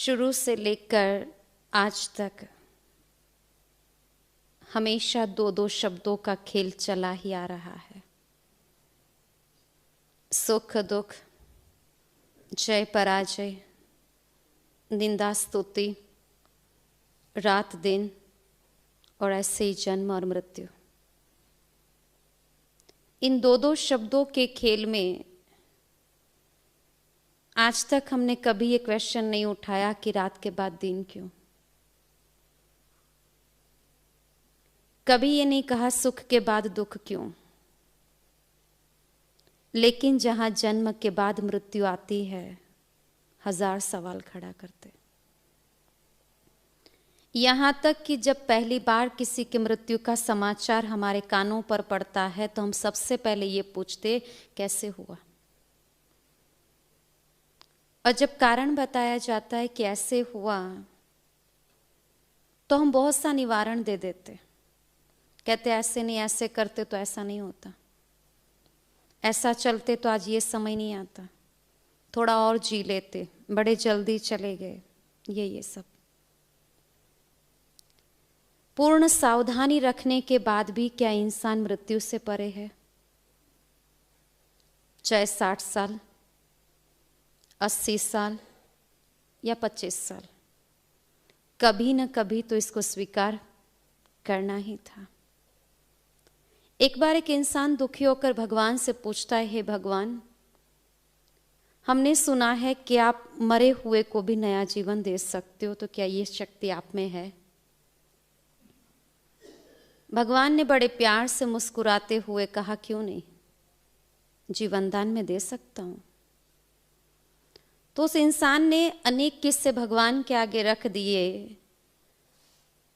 शुरू से लेकर आज तक हमेशा दो दो शब्दों का खेल चला ही आ रहा है। सुख दुख, जय पराजय, निंदा स्तुति, रात दिन और ऐसे ही जन्म और मृत्यु। इन दो दो शब्दों के खेल में आज तक हमने कभी ये क्वेश्चन नहीं उठाया कि रात के बाद दिन क्यों। कभी ये नहीं कहा सुख के बाद दुख क्यों। लेकिन जहां जन्म के बाद मृत्यु आती है, हजार सवाल खड़ा करते। यहां तक कि जब पहली बार किसी की मृत्यु का समाचार हमारे कानों पर पड़ता है तो हम सबसे पहले ये पूछते कैसे हुआ। और जब कारण बताया जाता है कि ऐसे हुआ तो हम बहुत सा निवारण दे देते। कहते ऐसे नहीं, ऐसे करते तो ऐसा नहीं होता, ऐसा चलते तो आज ये समय नहीं आता, थोड़ा और जी लेते, बड़े जल्दी चले गए, ये सब। पूर्ण सावधानी रखने के बाद भी क्या इंसान मृत्यु से परे है? चाहे 60 साल, 80 साल या 25 साल, कभी न कभी तो इसको स्वीकार करना ही था। एक बार एक इंसान दुखी होकर भगवान से पूछता है, हे भगवान, हमने सुना है कि आप मरे हुए को भी नया जीवन दे सकते हो, तो क्या ये शक्ति आप में है? भगवान ने बड़े प्यार से मुस्कुराते हुए कहा, क्यों नहीं, जीवन दान में दे सकता हूं। तो उस इंसान ने अनेक किस्से भगवान के आगे रख दिए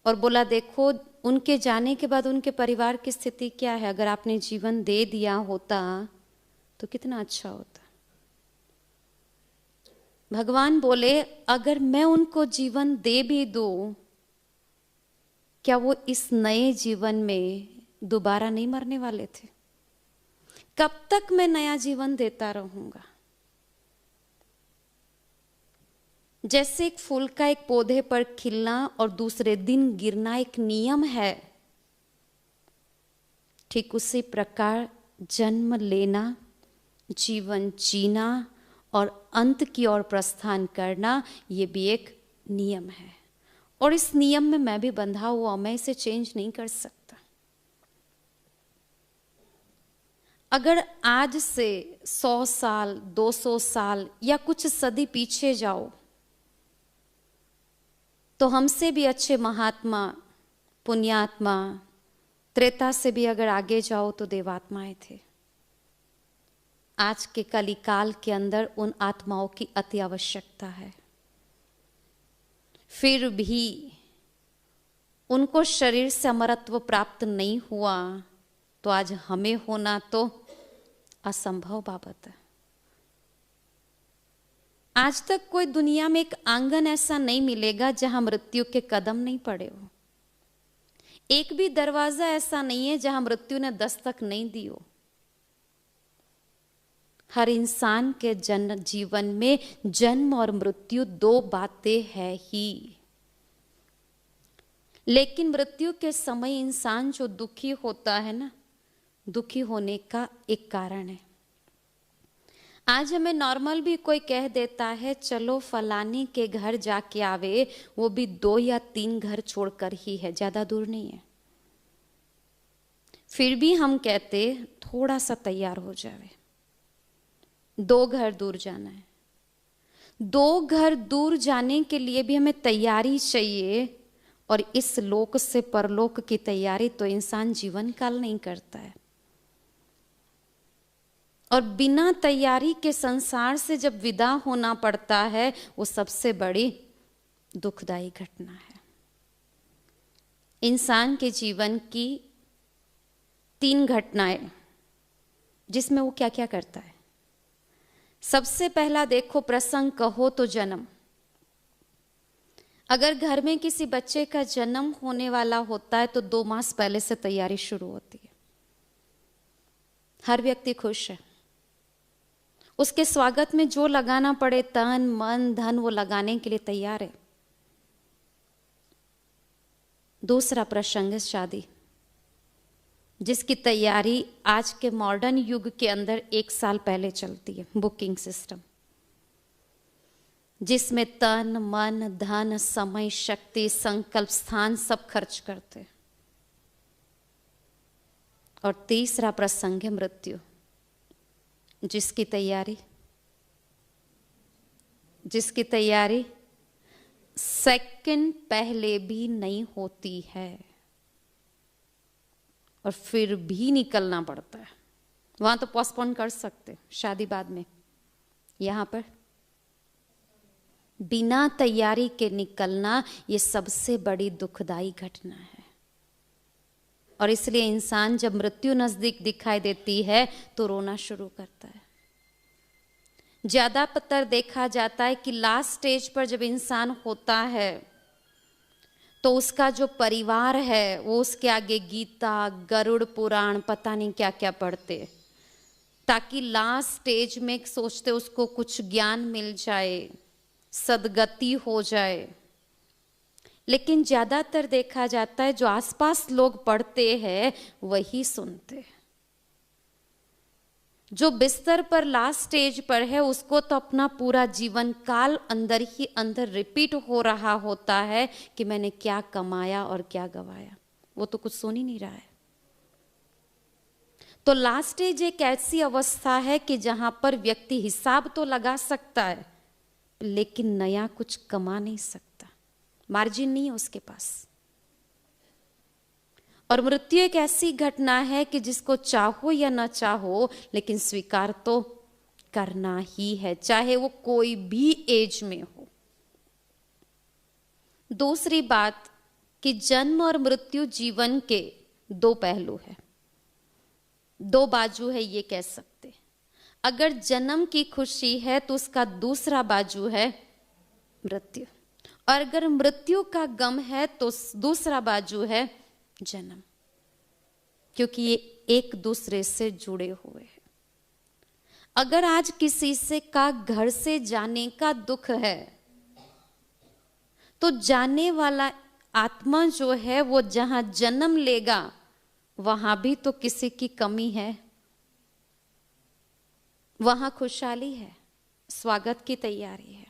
और बोला, देखो उनके जाने के बाद उनके परिवार की स्थिति क्या है, अगर आपने जीवन दे दिया होता तो कितना अच्छा होता। भगवान बोले, अगर मैं उनको जीवन दे भी दूं, क्या वो इस नए जीवन में दोबारा नहीं मरने वाले थे? कब तक मैं नया जीवन देता रहूंगा? जैसे एक फूल का एक पौधे पर खिलना और दूसरे दिन गिरना एक नियम है, ठीक उसी प्रकार जन्म लेना, जीवन जीना और अंत की ओर प्रस्थान करना, ये भी एक नियम है। और इस नियम में मैं भी बंधा हुआ, मैं इसे चेंज नहीं कर सकता। अगर आज से 100 साल, 200 साल या कुछ सदी पीछे जाओ तो हमसे भी अच्छे महात्मा, पुण्यात्मा, त्रेता से भी अगर आगे जाओ तो देवात्माएं थे। आज के कलिकाल के अंदर उन आत्माओं की अति आवश्यकता है। फिर भी उनको शरीर से अमरत्व प्राप्त नहीं हुआ तो आज हमें होना तो असंभव बाबत है। आज तक कोई दुनिया में एक आंगन ऐसा नहीं मिलेगा जहां मृत्यु के कदम नहीं पड़े हो। एक भी दरवाजा ऐसा नहीं है जहां मृत्यु ने दस्तक नहीं दी हो। हर इंसान के जीवन में जन्म और मृत्यु दो बातें हैं ही। लेकिन मृत्यु के समय इंसान जो दुखी होता है ना, दुखी होने का एक कारण है। आज हमें नॉर्मल भी कोई कह देता है, चलो फलाने के घर जाके आवे, वो भी 2 या 3 घर छोड़कर ही है, ज्यादा दूर नहीं है। फिर भी हम कहते थोड़ा सा तैयार हो जावे, 2 घर दूर जाना है। 2 घर दूर जाने के लिए भी हमें तैयारी चाहिए, और इस लोक से परलोक की तैयारी तो इंसान जीवन काल नहीं करता है। और बिना तैयारी के संसार से जब विदा होना पड़ता है, वो सबसे बड़ी दुखदायी घटना है। इंसान के जीवन की 3 घटनाएं जिसमें वो क्या क्या करता है। सबसे पहला देखो, प्रसंग कहो तो जन्म। अगर घर में किसी बच्चे का जन्म होने वाला होता है तो 2 मास पहले से तैयारी शुरू होती है। हर व्यक्ति खुश है, उसके स्वागत में जो लगाना पड़े तन मन धन वो लगाने के लिए तैयार है। दूसरा प्रसंग है शादी, जिसकी तैयारी आज के मॉडर्न युग के अंदर 1 साल पहले चलती है। बुकिंग सिस्टम जिसमें तन मन धन समय शक्ति संकल्प स्थान सब खर्च करते हैं। और तीसरा प्रसंग है मृत्यु, जिसकी तैयारी सेकंड पहले भी नहीं होती है और फिर भी निकलना पड़ता है। वहां तो पोस्टपोन कर सकते, शादी बाद में, यहां पर बिना तैयारी के निकलना ये सबसे बड़ी दुखदाई घटना है। और इसलिए इंसान जब मृत्यु नजदीक दिखाई देती है तो रोना शुरू करता है। ज्यादातर देखा जाता है कि लास्ट स्टेज पर जब इंसान होता है तो उसका जो परिवार है वो उसके आगे गीता गरुड़ पुराण पता नहीं क्या क्या पढ़ते, ताकि लास्ट स्टेज में सोचते उसको कुछ ज्ञान मिल जाए, सदगति हो जाए। लेकिन ज्यादातर देखा जाता है जो आसपास लोग पढ़ते हैं वही सुनते हैं। जो बिस्तर पर लास्ट स्टेज पर है उसको तो अपना पूरा जीवन काल अंदर ही अंदर रिपीट हो रहा होता है कि मैंने क्या कमाया और क्या गवाया, वो तो कुछ सुन ही नहीं रहा है। तो लास्ट स्टेज एक ऐसी अवस्था है कि जहां पर व्यक्ति हिसाब तो लगा सकता है लेकिन नया कुछ कमा नहीं सकता, मार्जिन नहीं है उसके पास। और मृत्यु एक ऐसी घटना है कि जिसको चाहो या ना चाहो लेकिन स्वीकार तो करना ही है, चाहे वो कोई भी एज में हो। दूसरी बात कि जन्म और मृत्यु जीवन के 2 पहलू है, 2 बाजू है ये कह सकते। अगर जन्म की खुशी है तो उसका दूसरा बाजू है मृत्यु, और अगर मृत्यु का गम है तो दूसरा बाजू है जन्म, क्योंकि ये एक दूसरे से जुड़े हुए हैं। अगर आज किसी से का घर से जाने का दुख है तो जाने वाला आत्मा जो है वो जहां जन्म लेगा वहां भी तो किसी की कमी है, वहां खुशहाली है, स्वागत की तैयारी है।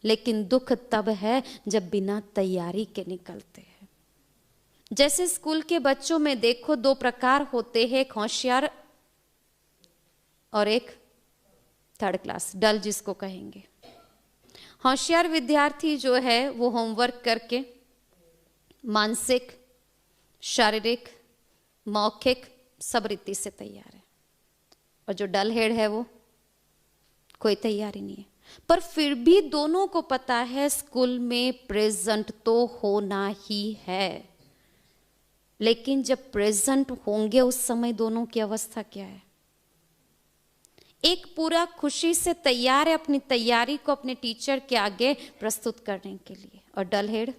लेकिन दुख तब है जब बिना तैयारी के निकलते हैं। जैसे स्कूल के बच्चों में देखो 2 प्रकार होते हैं, एक होशियार और एक 3rd क्लास, डल जिसको कहेंगे। होशियार विद्यार्थी जो है वो होमवर्क करके मानसिक शारीरिक मौखिक सब रीति से तैयार है, और जो डल हेड है वो कोई तैयारी नहीं है। पर फिर भी दोनों को पता है स्कूल में प्रेजेंट तो होना ही है, लेकिन जब प्रेजेंट होंगे उस समय दोनों की अवस्था क्या है। एक पूरा खुशी से तैयार है अपनी तैयारी को अपने टीचर के आगे प्रस्तुत करने के लिए, और डल हेड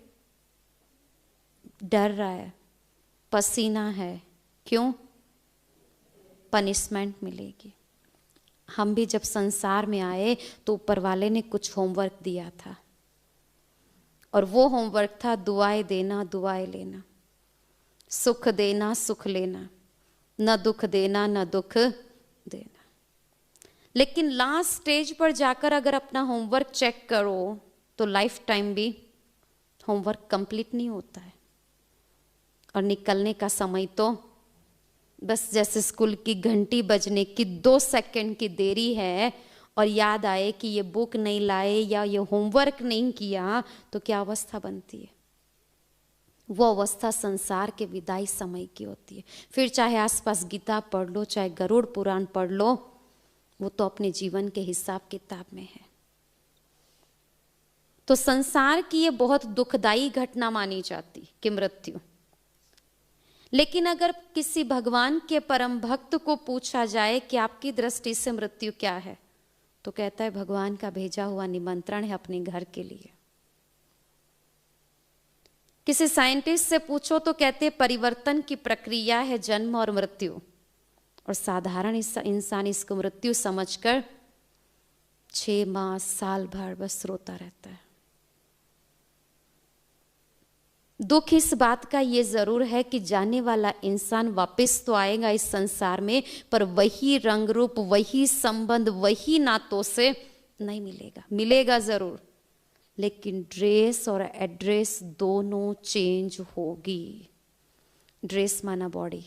डर रहा है, पसीना है, क्यों? पनिशमेंट मिलेगी। हम भी जब संसार में आए तो ऊपर वाले ने कुछ होमवर्क दिया था, और वो होमवर्क था दुआएं देना दुआएं लेना, सुख देना सुख लेना, न दुख देना न दुख देना। लेकिन लास्ट स्टेज पर जाकर अगर अपना होमवर्क चेक करो तो लाइफ टाइम भी होमवर्क कंप्लीट नहीं होता है, और निकलने का समय तो बस जैसे स्कूल की घंटी बजने की 2 सेकंड की देरी है और याद आए कि ये बुक नहीं लाए या ये होमवर्क नहीं किया तो क्या अवस्था बनती है। वो अवस्था संसार के विदाई समय की होती है। फिर चाहे आसपास गीता पढ़ लो चाहे गरुड़ पुराण पढ़ लो, वो तो अपने जीवन के हिसाब किताब में है। तो संसार की ये बहुत दुखदाई घटना मानी जाती कि मृत्यु। लेकिन अगर किसी भगवान के परम भक्त को पूछा जाए कि आपकी दृष्टि से मृत्यु क्या है, तो कहता है भगवान का भेजा हुआ निमंत्रण है अपने घर के लिए। किसी साइंटिस्ट से पूछो तो कहते हैं परिवर्तन की प्रक्रिया है जन्म और मृत्यु, और साधारण इंसान इसको मृत्यु समझकर 6 मास साल भर बस रोता रहता है। दुख इस बात का ये जरूर है कि जाने वाला इंसान वापस तो आएगा इस संसार में, पर वही रंग रूप, वही संबंध, वही नातों से नहीं मिलेगा। मिलेगा जरूर, लेकिन ड्रेस और एड्रेस दोनों चेंज होगी। ड्रेस माना बॉडी,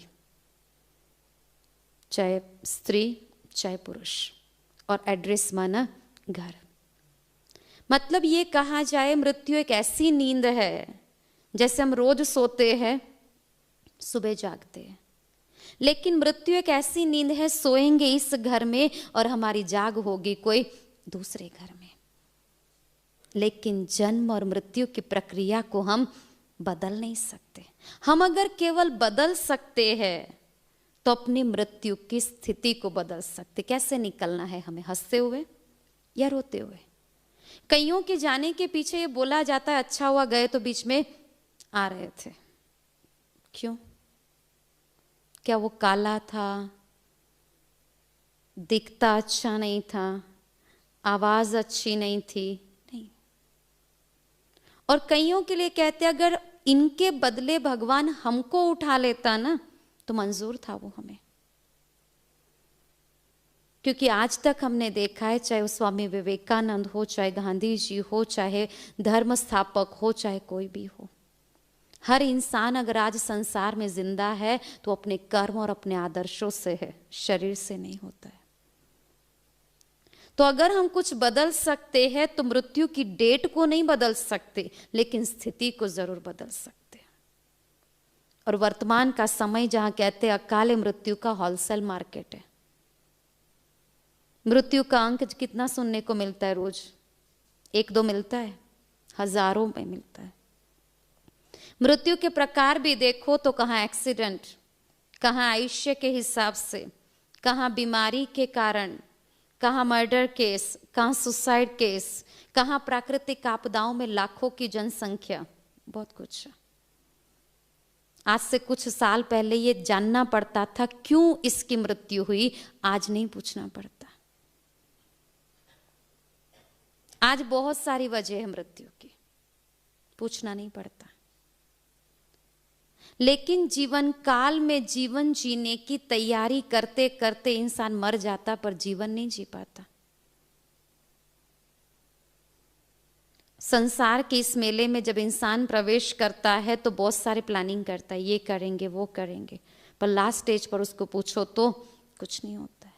चाहे स्त्री चाहे पुरुष, और एड्रेस माना घर। मतलब ये कहा जाए मृत्यु एक ऐसी नींद है जैसे हम रोज सोते हैं, सुबह जागते हैं, लेकिन मृत्यु एक ऐसी नींद है, सोएंगे इस घर में और हमारी जाग होगी कोई दूसरे घर में। लेकिन जन्म और मृत्यु की प्रक्रिया को हम बदल नहीं सकते। हम अगर केवल बदल सकते हैं तो अपनी मृत्यु की स्थिति को बदल सकते। कैसे निकलना है हमें, हंसते हुए या रोते हुए? कईयों के जाने के पीछे ये बोला जाता है अच्छा हुआ गए तो बीच में आ रहे थे। क्यों? क्या वो काला था, दिखता अच्छा नहीं था, आवाज अच्छी नहीं थी? नहीं। और कईयों के लिए कहते अगर इनके बदले भगवान हमको उठा लेता ना तो मंजूर था वो हमें। क्योंकि आज तक हमने देखा है, चाहे वो स्वामी विवेकानंद हो, चाहे गांधी जी हो, चाहे धर्म स्थापक हो, चाहे कोई भी हो, हर इंसान अगर आज संसार में जिंदा है तो अपने कर्म और अपने आदर्शों से है, शरीर से नहीं होता है। तो अगर हम कुछ बदल सकते हैं तो मृत्यु की डेट को नहीं बदल सकते, लेकिन स्थिति को जरूर बदल सकते हैं। और वर्तमान का समय जहां कहते हैं अकाल मृत्यु का होलसेल मार्केट है। मृत्यु का अंक कितना सुनने को मिलता है रोज? 1-2 मिलता है? हजारों में मिलता है। मृत्यु के प्रकार भी देखो तो कहाँ एक्सीडेंट, कहाँ आयुष्य के हिसाब से, कहाँ बीमारी के कारण, कहाँ मर्डर केस, कहाँ सुसाइड केस, कहाँ प्राकृतिक आपदाओं में लाखों की जनसंख्या, बहुत कुछ। आज से कुछ साल पहले ये जानना पड़ता था क्यों इसकी मृत्यु हुई, आज नहीं पूछना पड़ता। आज बहुत सारी वजह है मृत्यु की, पूछना नहीं पड़ता। लेकिन जीवन काल में जीवन जीने की तैयारी करते करते इंसान मर जाता, पर जीवन नहीं जी पाता। संसार के इस मेले में जब इंसान प्रवेश करता है तो बहुत सारे प्लानिंग करता है, ये करेंगे वो करेंगे, पर लास्ट स्टेज पर उसको पूछो तो कुछ नहीं होता है।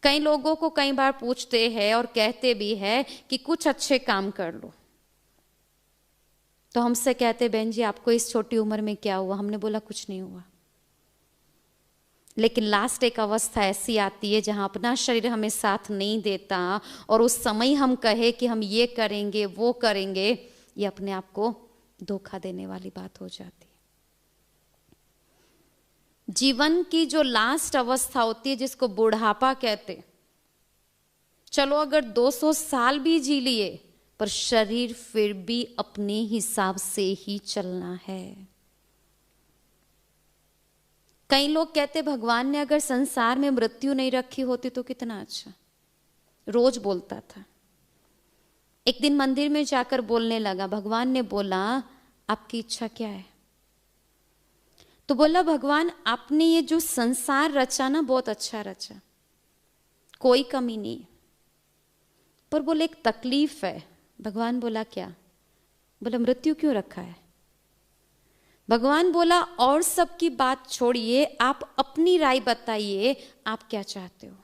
कई लोगों को कई बार पूछते हैं और कहते भी है कि कुछ अच्छे काम कर लो, तो हमसे कहते बहन जी आपको इस छोटी उम्र में क्या हुआ? हमने बोला कुछ नहीं हुआ। लेकिन लास्ट एक अवस्था ऐसी आती है जहां अपना शरीर हमें साथ नहीं देता और उस समय हम कहे कि हम ये करेंगे वो करेंगे, ये अपने आप को धोखा देने वाली बात हो जाती है। जीवन की जो लास्ट अवस्था होती है जिसको बुढ़ापा कहते, चलो अगर 200 साल भी जी लिए पर शरीर फिर भी अपने हिसाब से ही चलना है। कई लोग कहते भगवान ने अगर संसार में मृत्यु नहीं रखी होती तो कितना अच्छा। रोज बोलता था, एक दिन मंदिर में जाकर बोलने लगा, भगवान ने बोला आपकी इच्छा क्या है? तो बोला भगवान आपने ये जो संसार रचा ना बहुत अच्छा रचा, कोई कमी नहीं, पर बोले एक तकलीफ है। भगवान बोला क्या? बोला मृत्यु क्यों रखा है? भगवान बोला और सबकी बात छोड़िए, आप अपनी राय बताइए, आप क्या चाहते हो?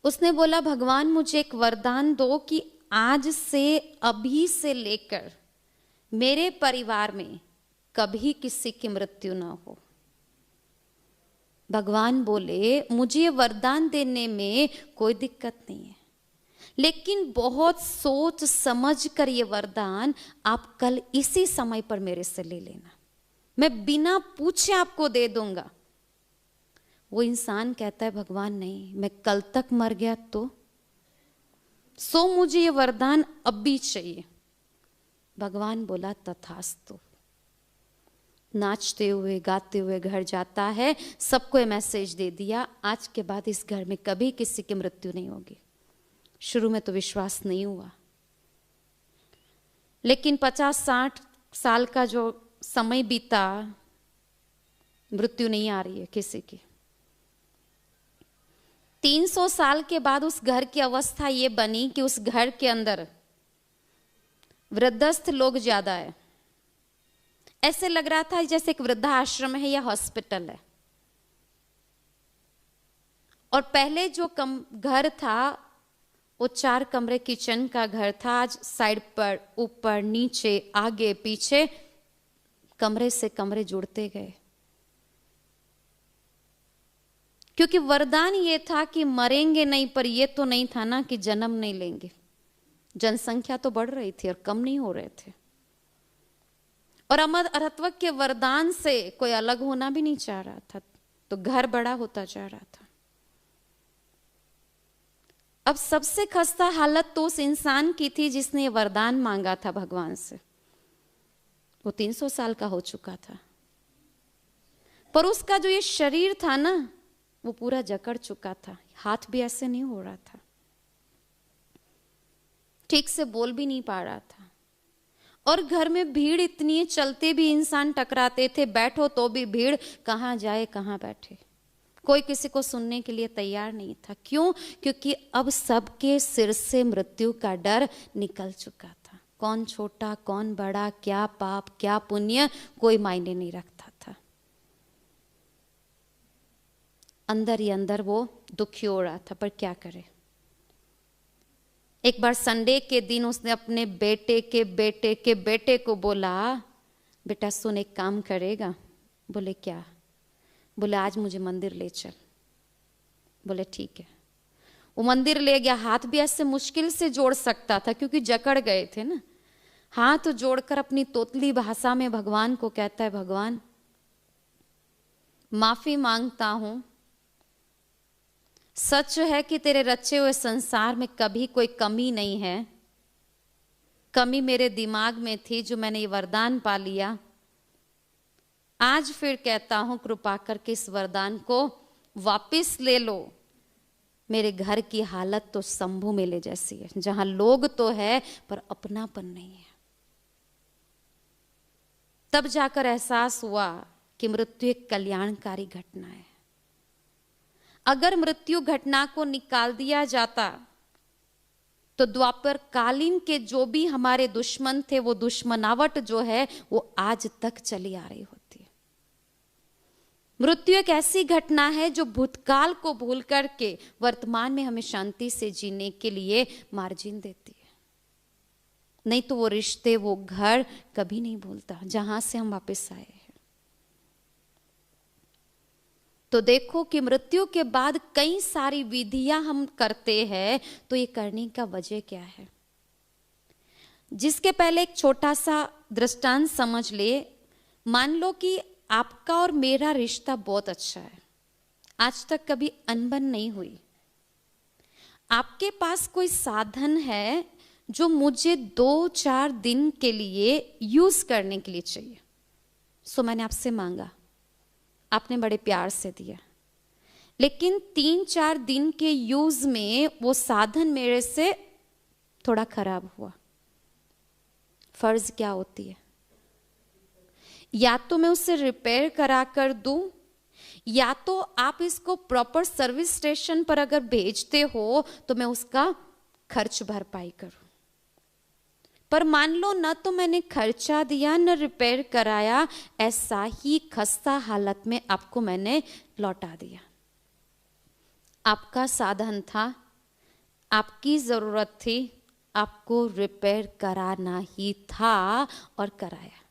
उसने बोला भगवान मुझे एक वरदान दो कि आज से अभी से लेकर मेरे परिवार में कभी किसी की मृत्यु ना हो। भगवान बोले मुझे ये वरदान देने में कोई दिक्कत नहीं है, लेकिन बहुत सोच समझ कर ये वरदान आप कल इसी समय पर मेरे से ले लेना, मैं बिना पूछे आपको दे दूंगा। वो इंसान कहता है भगवान नहीं, मैं कल तक मर गया तो सो मुझे ये वरदान अब भी चाहिए। भगवान बोला तथास्तु। नाचते हुए गाते हुए घर जाता है, सबको ये मैसेज दे दिया, आज के बाद इस घर में कभी किसी की मृत्यु नहीं होगी। शुरू में तो विश्वास नहीं हुआ, लेकिन 50-60 साल का जो समय बीता, मृत्यु नहीं आ रही है किसी की। 300 साल के बाद उस घर की अवस्था ये बनी कि उस घर के अंदर वृद्धस्थ लोग ज्यादा है। ऐसे लग रहा था जैसे एक वृद्धाश्रम है या हॉस्पिटल है। और पहले जो घर था वो 4 कमरे किचन का घर था, आज साइड पर, ऊपर, नीचे, आगे, पीछे कमरे से कमरे जुड़ते गए। क्योंकि वरदान ये था कि मरेंगे नहीं, पर ये तो नहीं था ना कि जन्म नहीं लेंगे। जनसंख्या तो बढ़ रही थी और कम नहीं हो रहे थे, और अमरत्व के वरदान से कोई अलग होना भी नहीं चाह रहा था, तो घर बड़ा होता जा रहा था। अब सबसे खस्ता हालत तो उस इंसान की थी जिसने ये वरदान मांगा था भगवान से। वो 300 साल का हो चुका था, पर उसका जो ये शरीर था ना, वो पूरा जकड़ चुका था, हाथ भी ऐसे नहीं हो रहा था, ठीक से बोल भी नहीं पा रहा था। और घर में भीड़ इतनी है, चलते भी इंसान टकराते थे, बैठो तो भी भीड़, कहाँ जाए कहाँ बैठे, कोई किसी को सुनने के लिए तैयार नहीं था। क्यों? क्योंकि अब सबके सिर से मृत्यु का डर निकल चुका था। कौन छोटा कौन बड़ा, क्या पाप क्या पुण्य, कोई मायने नहीं रखता था। अंदर ही अंदर वो दुखी हो रहा था, पर क्या करे। एक बार संडे के दिन उसने अपने बेटे को बोला, बेटा सुन, एक काम करेगा? बोले क्या? बोले आज मुझे मंदिर ले चल। बोले ठीक है। वो मंदिर ले गया। हाथ भी ऐसे मुश्किल से जोड़ सकता था क्योंकि जकड़ गए थे ना। हाथ जोड़कर अपनी तोतली भाषा में भगवान को कहता है, भगवान माफी मांगता हूं, सच है कि तेरे रचे हुए संसार में कभी कोई कमी नहीं है। कमी मेरे दिमाग में थी जो मैंने ये वरदान पा लिया। आज फिर कहता हूं कृपा करके इस वरदान को वापस ले लो। मेरे घर की हालत तो शंभू मेले जैसी है, जहां लोग तो है पर अपनापन नहीं है। तब जाकर एहसास हुआ कि मृत्यु एक कल्याणकारी घटना है। अगर मृत्यु घटना को निकाल दिया जाता तो द्वापर कालीन के जो भी हमारे दुश्मन थे, वो दुश्मनावट जो है वो आज तक चली आ रही होती है। मृत्यु एक ऐसी घटना है जो भूतकाल को भूल करके वर्तमान में हमें शांति से जीने के लिए मार्जिन देती है। नहीं तो वो रिश्ते, वो घर कभी नहीं भूलता जहां से हम वापस आए हैं। तो देखो कि मृत्यु के बाद कई सारी विधियां हम करते हैं, तो ये करने का वजह क्या है? जिसके पहले एक छोटा सा दृष्टांत समझ ले। मान लो कि आपका और मेरा रिश्ता बहुत अच्छा है, आज तक कभी अनबन नहीं हुई। आपके पास कोई साधन है जो मुझे 2-4 दिन के लिए यूज करने के लिए चाहिए, सो मैंने आपसे मांगा, आपने बड़े प्यार से दिया, लेकिन 3-4 दिन के यूज में वो साधन मेरे से थोड़ा खराब हुआ। फर्ज क्या होती है? या तो मैं उसे रिपेयर करा कर दूं, या तो आप इसको प्रॉपर सर्विस स्टेशन पर अगर भेजते हो तो मैं उसका खर्च भरपाई करूं। पर मान लो न तो मैंने खर्चा दिया न रिपेयर कराया, ऐसा ही खस्ता हालत में आपको मैंने लौटा दिया। आपका साधन था, आपकी जरूरत थी, आपको रिपेयर कराना ही था और कराया।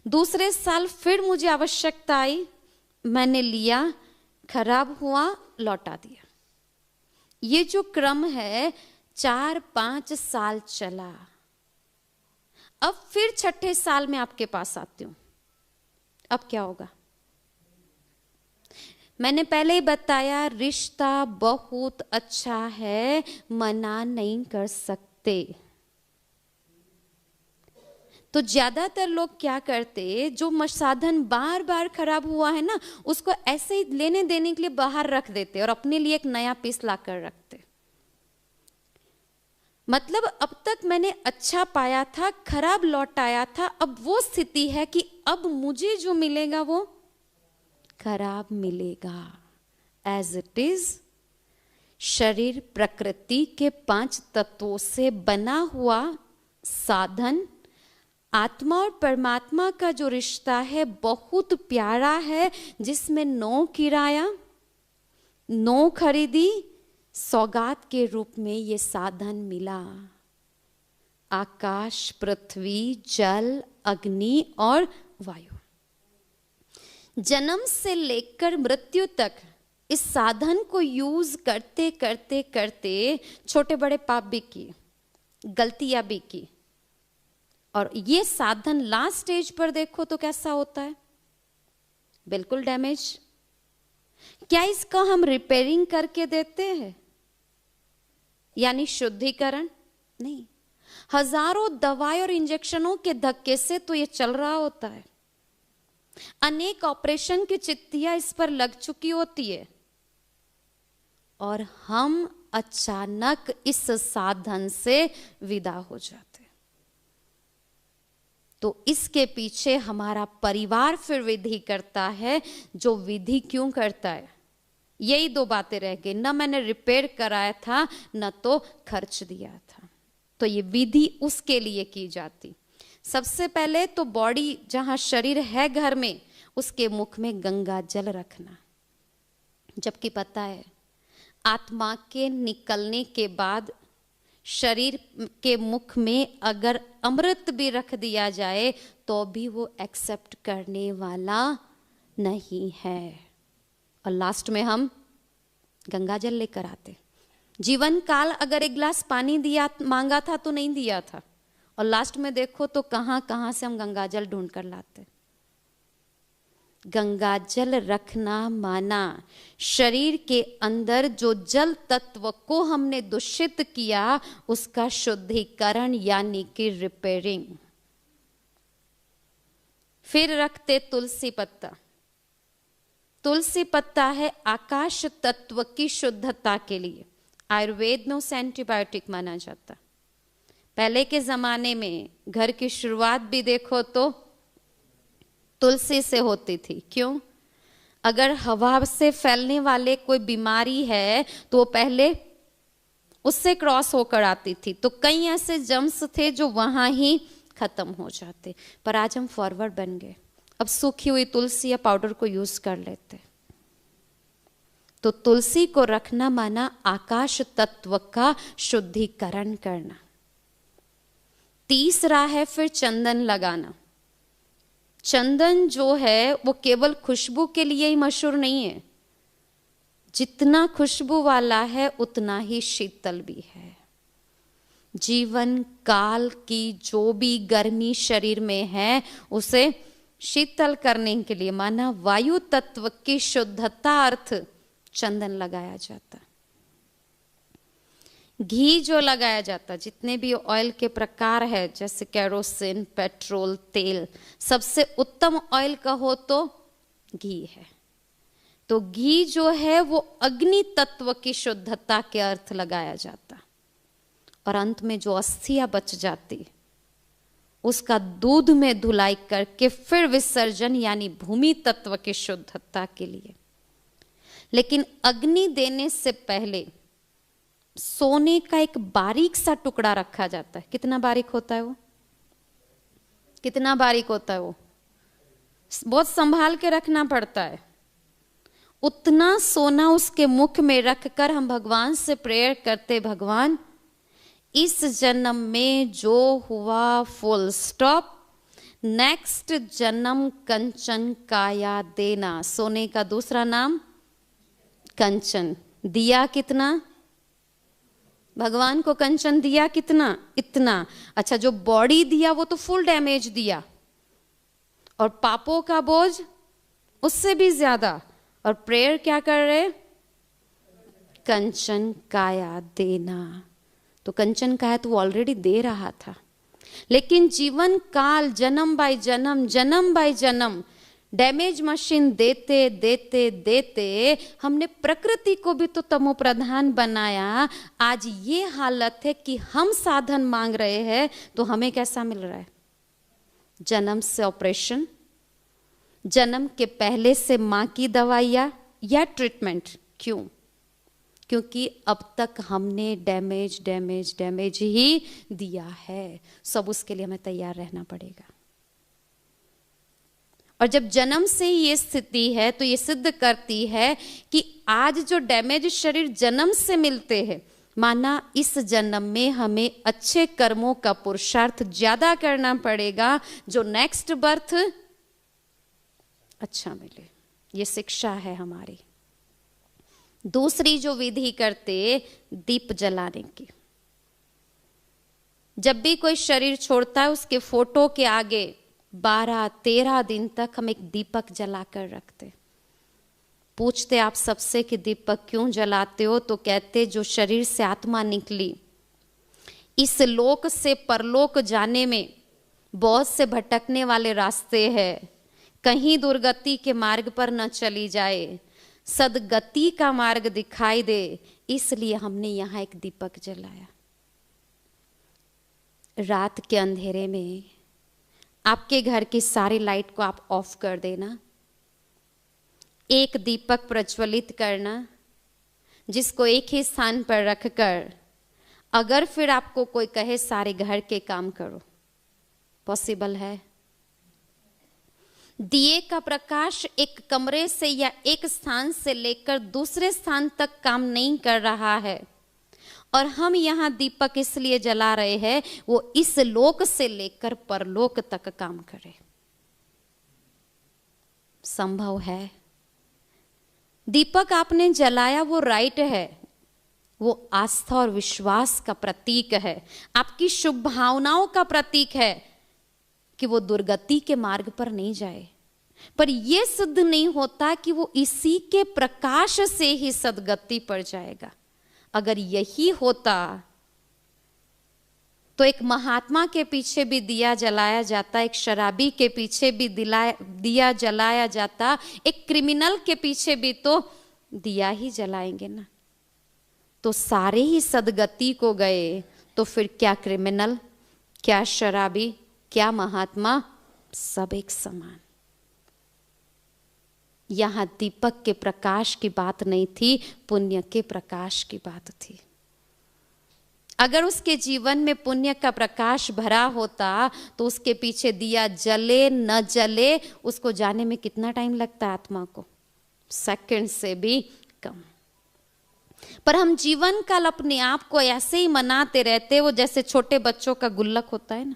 दूसरे साल फिर मुझे आवश्यकता आई, मैंने लिया, खराब हुआ, लौटा दिया। ये जो क्रम है 4-5 साल चला। अब फिर 6ठे साल में आपके पास आती हूं। अब क्या होगा? मैंने पहले ही बताया, रिश्ता बहुत अच्छा है, मना नहीं कर सकते। तो ज्यादातर लोग क्या करते, जो साधन बार बार खराब हुआ है ना, उसको ऐसे ही लेने देने के लिए बाहर रख देते और अपने लिए एक नया पीस ला कर रखते। मतलब अब तक मैंने अच्छा पाया था, खराब लौट आया था, अब वो स्थिति है कि अब मुझे जो मिलेगा वो खराब मिलेगा। एज इट इज, शरीर प्रकृति के 5 तत्वों से बना हुआ साधन, आत्मा और परमात्मा का जो रिश्ता है बहुत प्यारा है, जिसमें नो किराया, नो खरीदी, सौगात के रूप में ये साधन मिला। आकाश, पृथ्वी, जल, अग्नि और वायु। जन्म से लेकर मृत्यु तक इस साधन को यूज करते करते करते छोटे बड़े पाप भी किए, गलतियां भी की, और ये साधन लास्ट स्टेज पर देखो तो कैसा होता है, बिल्कुल डैमेज। क्या इसका हम रिपेयरिंग करके देते हैं, यानी शुद्धिकरण? नहीं, हजारों दवाई और इंजेक्शनों के धक्के से तो ये चल रहा होता है। अनेक ऑपरेशन की चिट्ठियां इस पर लग चुकी होती है, और हम अचानक इस साधन से विदा हो जाते। तो इसके पीछे हमारा परिवार फिर विधि करता है। जो विधि क्यों करता है? यही 2 बातें रह गई, न मैंने रिपेयर कराया था, न तो खर्च दिया था। तो ये विधि उसके लिए की जाती। सबसे पहले तो बॉडी, जहां शरीर है घर में, उसके मुख में गंगा जल रखना। जबकि पता है आत्मा के निकलने के बाद शरीर के मुख में अगर अमृत भी रख दिया जाए तो भी वो एक्सेप्ट करने वाला नहीं है। और लास्ट में हम गंगा जल लेकर आते। जीवन काल अगर 1 गिलास पानी दिया मांगा था तो नहीं दिया था, और लास्ट में देखो तो कहां कहां से हम गंगा जल ढूंढ कर लाते। गंगा जल रखना माना शरीर के अंदर जो जल तत्व को हमने दूषित किया उसका शुद्धिकरण, यानी कि रिपेयरिंग। फिर रखते तुलसी पत्ता। तुलसी पत्ता है आकाश तत्व की शुद्धता के लिए। आयुर्वेद में उसे एंटीबायोटिक माना जाता। पहले के जमाने में घर की शुरुआत भी देखो तो तुलसी से होती थी। क्यों? अगर हवा से फैलने वाले कोई बीमारी है तो वो पहले उससे क्रॉस होकर आती थी, तो कई ऐसे जम्स थे जो वहां ही खत्म हो जाते। पर आज हम फॉरवर्ड बन गए, अब सूखी हुई तुलसी या पाउडर को यूज कर लेते। तो तुलसी को रखना माना आकाश तत्व का शुद्धिकरण करना। तीसरा है फिर चंदन लगाना। चंदन जो है वो केवल खुशबू के लिए ही मशहूर नहीं है, जितना खुशबू वाला है उतना ही शीतल भी है। जीवन काल की जो भी गर्मी शरीर में है उसे शीतल करने के लिए माना वायु तत्व की शुद्धता अर्थ चंदन लगाया जाता। घी जो लगाया जाता, जितने भी ऑयल के प्रकार है, जैसे केरोसिन, पेट्रोल, तेल, सबसे उत्तम ऑयल कहो तो घी है। तो घी जो है वो अग्नि तत्व की शुद्धता के अर्थ लगाया जाता। और अंत में जो अस्थियां बच जाती उसका दूध में धुलाई करके फिर विसर्जन, यानी भूमि तत्व की शुद्धता के लिए। लेकिन अग्नि देने से पहले सोने का एक बारीक सा टुकड़ा रखा जाता है। कितना बारीक होता है वो? कितना बारीक होता है वो? बहुत संभाल के रखना पड़ता है। उतना सोना उसके मुख में रखकर हम भगवान से प्रेयर करते, भगवान इस जन्म में जो हुआ फुल स्टॉप, नेक्स्ट जन्म कंचन काया देना। सोने का दूसरा नाम कंचन। दिया कितना? भगवान को कंचन दिया कितना? इतना। अच्छा, जो बॉडी दिया वो तो फुल डैमेज दिया, और पापों का बोझ उससे भी ज्यादा। और प्रेयर क्या कर रहे? कंचन काया देना। तो कंचन काया तो वो ऑलरेडी दे रहा था, लेकिन जीवन काल जन्म बाय जन्म, जन्म बाय जन्म डैमेज मशीन देते देते देते हमने प्रकृति को भी तो तमो प्रधान बनाया। आज ये हालत है कि हम साधन मांग रहे हैं तो हमें कैसा मिल रहा है? जन्म से ऑपरेशन, जन्म के पहले से मां की दवाइयां या ट्रीटमेंट। क्यों? क्योंकि अब तक हमने डैमेज डैमेज डैमेज ही दिया है। सब उसके लिए हमें तैयार रहना पड़ेगा। और जब जन्म से ही ये स्थिति है तो ये सिद्ध करती है कि आज जो डैमेज शरीर जन्म से मिलते हैं, माना इस जन्म में हमें अच्छे कर्मों का पुरुषार्थ ज्यादा करना पड़ेगा जो नेक्स्ट बर्थ अच्छा मिले। ये शिक्षा है हमारी। दूसरी जो विधि करते दीप जलाने की। जब भी कोई शरीर छोड़ता है उसके फोटो के आगे 12-13 दिन तक हम एक दीपक जलाकर रखते। पूछते आप सबसे कि दीपक क्यों जलाते हो? तो कहते जो शरीर से आत्मा निकली, इस लोक से परलोक जाने में बहुत से भटकने वाले रास्ते हैं, कहीं दुर्गति के मार्ग पर न चली जाए, सदगति का मार्ग दिखाई दे, इसलिए हमने यहां एक दीपक जलाया। रात के अंधेरे में आपके घर की सारी लाइट को आप ऑफ कर देना, एक दीपक प्रज्वलित करना, जिसको एक ही स्थान पर रखकर अगर फिर आपको कोई कहे सारे घर के काम करो, पॉसिबल है? दिए का प्रकाश एक कमरे से या एक स्थान से लेकर दूसरे स्थान तक काम नहीं कर रहा है, और हम यहां दीपक इसलिए जला रहे हैं वो इस लोक से लेकर परलोक तक काम करे। संभव है? दीपक आपने जलाया वो राइट है, वो आस्था और विश्वास का प्रतीक है, आपकी शुभ भावनाओं का प्रतीक है कि वो दुर्गति के मार्ग पर नहीं जाए। पर यह सिद्ध नहीं होता कि वो इसी के प्रकाश से ही सदगति पर जाएगा। अगर यही होता तो एक महात्मा के पीछे भी दिया जलाया जाता, एक शराबी के पीछे भी दिया जलाया जाता, एक क्रिमिनल के पीछे भी तो दिया ही जलाएंगे ना। तो सारे ही सदगति को गए, तो फिर क्या क्रिमिनल, क्या शराबी, क्या महात्मा, सब एक समान। यहां दीपक के प्रकाश की बात नहीं थी, पुण्य के प्रकाश की बात थी। अगर उसके जीवन में पुण्य का प्रकाश भरा होता तो उसके पीछे दिया जले न जले उसको जाने में कितना टाइम लगता है आत्मा को? सेकंड से भी कम। पर हम जीवन काल अपने आप को ऐसे ही मनाते रहते, वो जैसे छोटे बच्चों का गुल्लक होता है ना।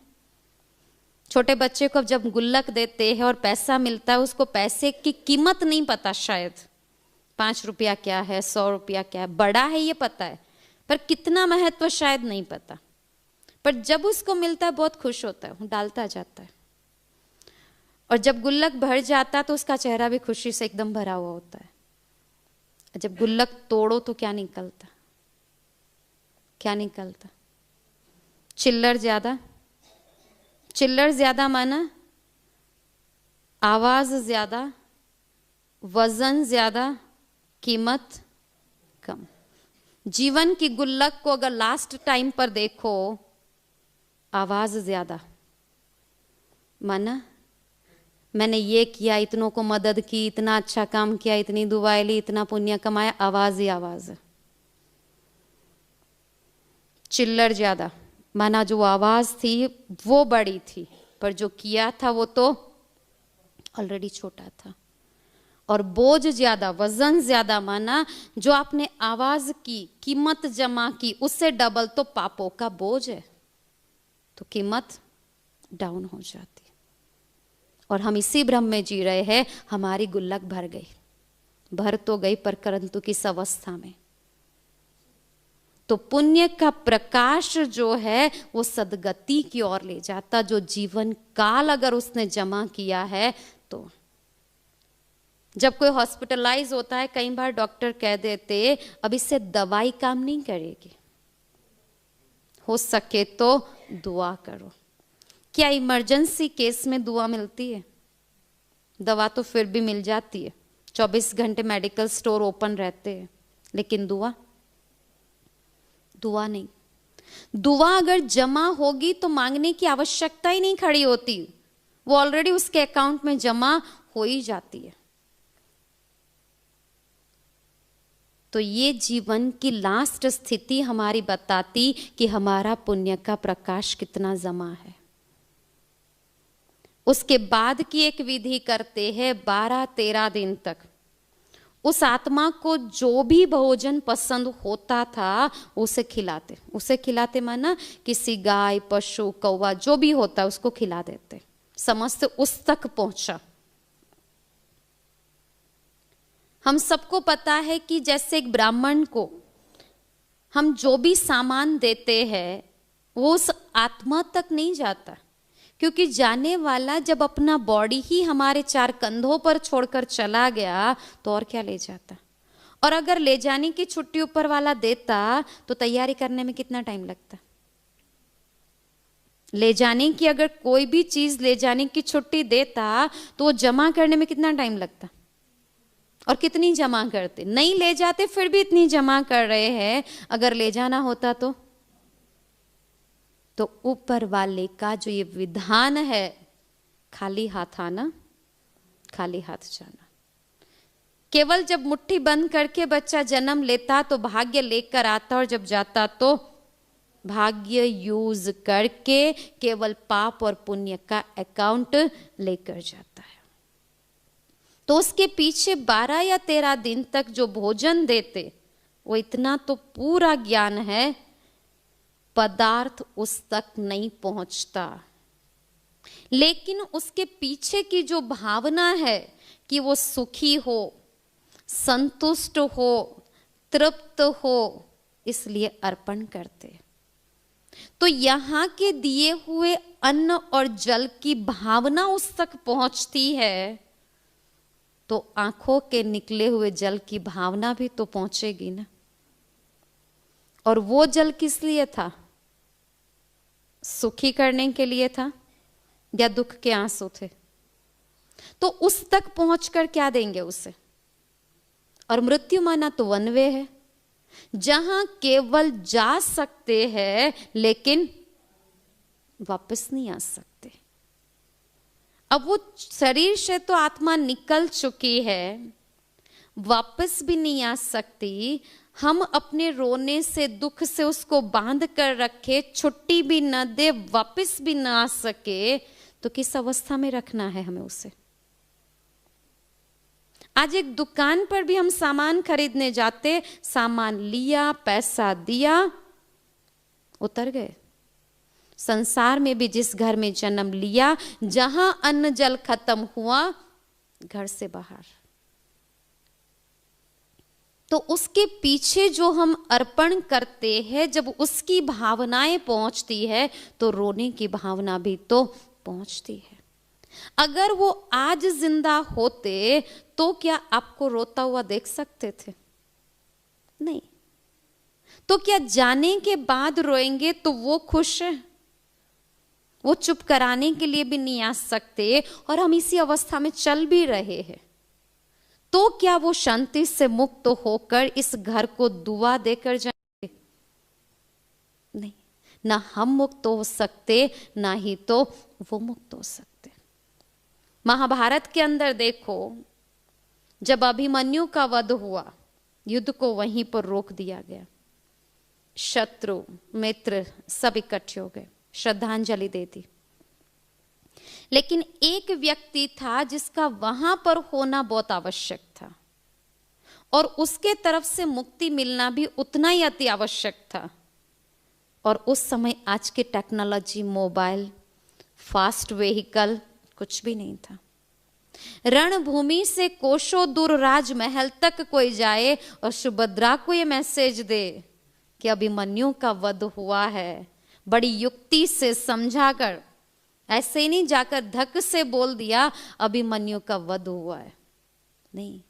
छोटे बच्चे को जब गुल्लक देते हैं और पैसा मिलता है, उसको पैसे की कीमत नहीं पता, शायद 5 रुपया क्या है, 100 रुपया क्या है। बड़ा है ये पता है, पर कितना महत्व शायद नहीं पता। पर जब उसको मिलता है बहुत खुश होता है, डालता जाता है, और जब गुल्लक भर जाता तो उसका चेहरा भी खुशी से एकदम भरा हुआ होता है। जब गुल्लक तोड़ो तो क्या निकलता? क्या निकलता? चिल्लर ज्यादा। चिल्लर ज्यादा माना आवाज ज्यादा, वजन ज्यादा, कीमत कम। जीवन की गुल्लक को अगर लास्ट टाइम पर देखो, आवाज ज्यादा, माना मैंने ये किया, इतनों को मदद की, इतना अच्छा काम किया, इतनी दुआएं ली, इतना पुण्य कमाया, आवाज ही आवाज। चिल्लर ज्यादा, माना जो आवाज थी वो बड़ी थी, पर जो किया था वो तो ऑलरेडी छोटा था। और बोझ ज्यादा, वजन ज्यादा, माना जो आपने आवाज की, कीमत जमा की, उससे डबल तो पापों का बोझ है, तो कीमत डाउन हो जाती। और हम इसी भ्रम में जी रहे हैं, हमारी गुल्लक भर गई, भर तो गई पर परंतु किस अवस्था में? तो पुण्य का प्रकाश जो है वो सदगति की ओर ले जाता। जो जीवन काल अगर उसने जमा किया है, तो जब कोई हॉस्पिटलाइज होता है, कई बार डॉक्टर कह देते अब इससे दवाई काम नहीं करेगी, हो सके तो दुआ करो। क्या इमरजेंसी केस में दुआ मिलती है? दवा तो फिर भी मिल जाती है, 24 घंटे मेडिकल स्टोर ओपन रहते हैं, लेकिन दुआ नहीं। दुआ अगर जमा होगी तो मांगने की आवश्यकता ही नहीं खड़ी होती, वो ऑलरेडी उसके अकाउंट में जमा हो ही जाती है। तो ये जीवन की लास्ट स्थिति हमारी बताती कि हमारा पुण्य का प्रकाश कितना जमा है। उसके बाद की एक विधि करते हैं, 12-13 दिन तक उस आत्मा को जो भी भोजन पसंद होता था उसे खिलाते माना किसी गाय, पशु, कौवा जो भी होता है उसको खिला देते, समस्त उस तक पहुंचा। हम सबको पता है कि जैसे एक ब्राह्मण को हम जो भी सामान देते हैं वो उस आत्मा तक नहीं जाता, क्योंकि जाने वाला जब अपना बॉडी ही हमारे 4 कंधों पर छोड़कर चला गया तो और क्या ले जाता। और अगर ले जाने की छुट्टी ऊपर वाला देता तो तैयारी करने में कितना टाइम लगता। ले जाने की अगर कोई भी चीज ले जाने की छुट्टी देता तो वो जमा करने में कितना टाइम लगता, और कितनी जमा करते। नहीं ले जाते फिर भी इतनी जमा कर रहे हैं, अगर ले जाना होता तो ऊपर वाले का जो ये विधान है, खाली हाथ आना, खाली हाथ जाना। केवल जब मुट्ठी बंद करके बच्चा जन्म लेता तो भाग्य लेकर आता, और जब जाता तो भाग्य यूज करके केवल पाप और पुण्य का अकाउंट लेकर जाता है। तो उसके पीछे 12 या 13 दिन तक जो भोजन देते वो इतना तो पूरा ज्ञान है, पदार्थ उस तक नहीं पहुंचता, लेकिन उसके पीछे की जो भावना है कि वो सुखी हो, संतुष्ट हो, तृप्त हो, इसलिए अर्पण करते। तो यहाँ के दिए हुए अन्न और जल की भावना उस तक पहुंचती है तो आंखों के निकले हुए जल की भावना भी तो पहुंचेगी ना। और वो जल किस लिए था? सुखी करने के लिए था या दुख के आंसू थे? तो उस तक पहुंचकर क्या देंगे उसे? और मृत्यु माना तो वन वे है, जहां केवल जा सकते हैं लेकिन वापस नहीं आ सकते। अब वो शरीर से तो आत्मा निकल चुकी है, वापस भी नहीं आ सकती। हम अपने रोने से, दुख से उसको बांध कर रखे, छुट्टी भी न दे, वापस भी न आ सके, तो किस अवस्था में रखना है हमें उसे? आज एक दुकान पर भी हम सामान खरीदने जाते, सामान लिया, पैसा दिया, उतर गए। संसार में भी जिस घर में जन्म लिया, जहां अन्न जल खत्म हुआ, घर से बाहर। तो उसके पीछे जो हम अर्पण करते हैं, जब उसकी भावनाएं पहुंचती है तो रोने की भावना भी तो पहुंचती है। अगर वो आज जिंदा होते तो क्या आपको रोता हुआ देख सकते थे? नहीं। तो क्या जाने के बाद रोएंगे तो वो खुश है? वो चुप कराने के लिए भी नहीं आ सकते, और हम इसी अवस्था में चल भी रहे हैं। तो क्या वो शांति से मुक्त होकर इस घर को दुआ देकर जाएंगे? नहीं, ना हम मुक्त हो सकते, ना ही तो वो मुक्त हो सकते। महाभारत के अंदर देखो, जब अभिमन्यु का वध हुआ, युद्ध को वहीं पर रोक दिया गया। शत्रु मित्र सब इकट्ठे हो गए, श्रद्धांजलि दे दी। लेकिन एक व्यक्ति था जिसका वहां पर होना बहुत आवश्यक था, और उसके तरफ से मुक्ति मिलना भी उतना ही अति आवश्यक था। और उस समय आज की टेक्नोलॉजी, मोबाइल, फास्ट व्हीकल कुछ भी नहीं था। रणभूमि से कोसों दूर राजमहल तक कोई जाए और सुभद्रा को ये मैसेज दे कि अभिमन्यु का वध हुआ है, बड़ी युक्ति से समझाकर, ऐसे ही नहीं जाकर धक से बोल दिया अभिमन्यु का वध हुआ है। नहीं,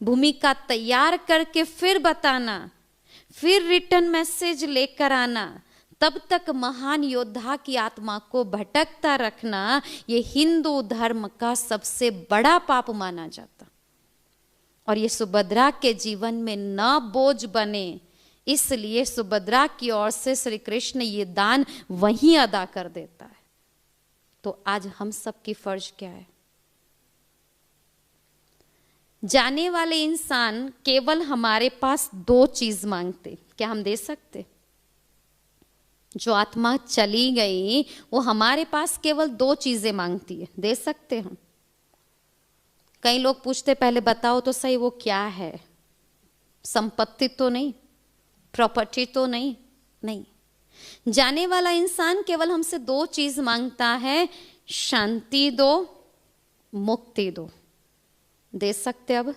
भूमिका तैयार करके फिर बताना, फिर रिटर्न मैसेज लेकर आना, तब तक महान योद्धा की आत्मा को भटकता रखना ये हिंदू धर्म का सबसे बड़ा पाप माना जाता। और ये सुभद्रा के जीवन में न बोझ बने, इसलिए सुभद्रा की ओर से श्री कृष्ण ये दान वहीं अदा कर देता है। तो आज हम सब की फर्ज क्या है? जाने वाले इंसान केवल हमारे पास 2 चीज मांगते, क्या हम दे सकते? जो आत्मा चली गई वो हमारे पास केवल 2 चीजें मांगती है, दे सकते हम? कई लोग पूछते पहले बताओ तो सही वो क्या है? संपत्ति तो नहीं, प्रॉपर्टी तो नहीं, नहीं। जाने वाला इंसान केवल हमसे 2 चीज मांगता है, शांति दो, मुक्ति दो। दे सकते? अब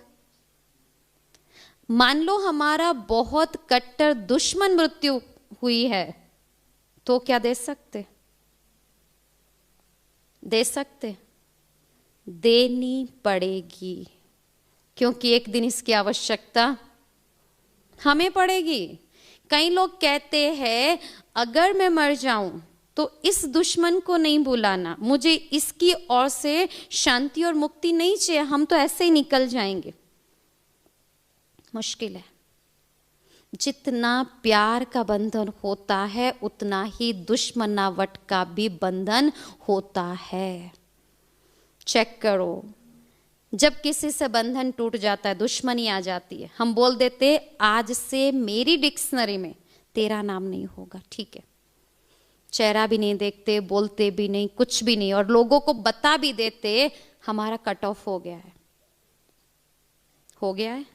मान लो हमारा बहुत कट्टर दुश्मन मृत्यु हुई है, तो क्या दे सकते? दे सकते? देनी पड़ेगी, क्योंकि एक दिन इसकी आवश्यकता हमें पड़ेगी। कई लोग कहते हैं अगर मैं मर जाऊं तो इस दुश्मन को नहीं बुलाना, मुझे इसकी ओर से शांति और मुक्ति नहीं चाहिए, हम तो ऐसे ही निकल जाएंगे। मुश्किल है। जितना प्यार का बंधन होता है उतना ही दुश्मनावट का भी बंधन होता है। चेक करो, जब किसी से बंधन टूट जाता है, दुश्मनी आ जाती है, हम बोल देते आज से मेरी डिक्शनरी में तेरा नाम नहीं होगा, ठीक है। चेहरा भी नहीं देखते, बोलते भी नहीं, कुछ भी नहीं, और लोगों को बता भी देते हमारा कट ऑफ हो गया है। हो गया है?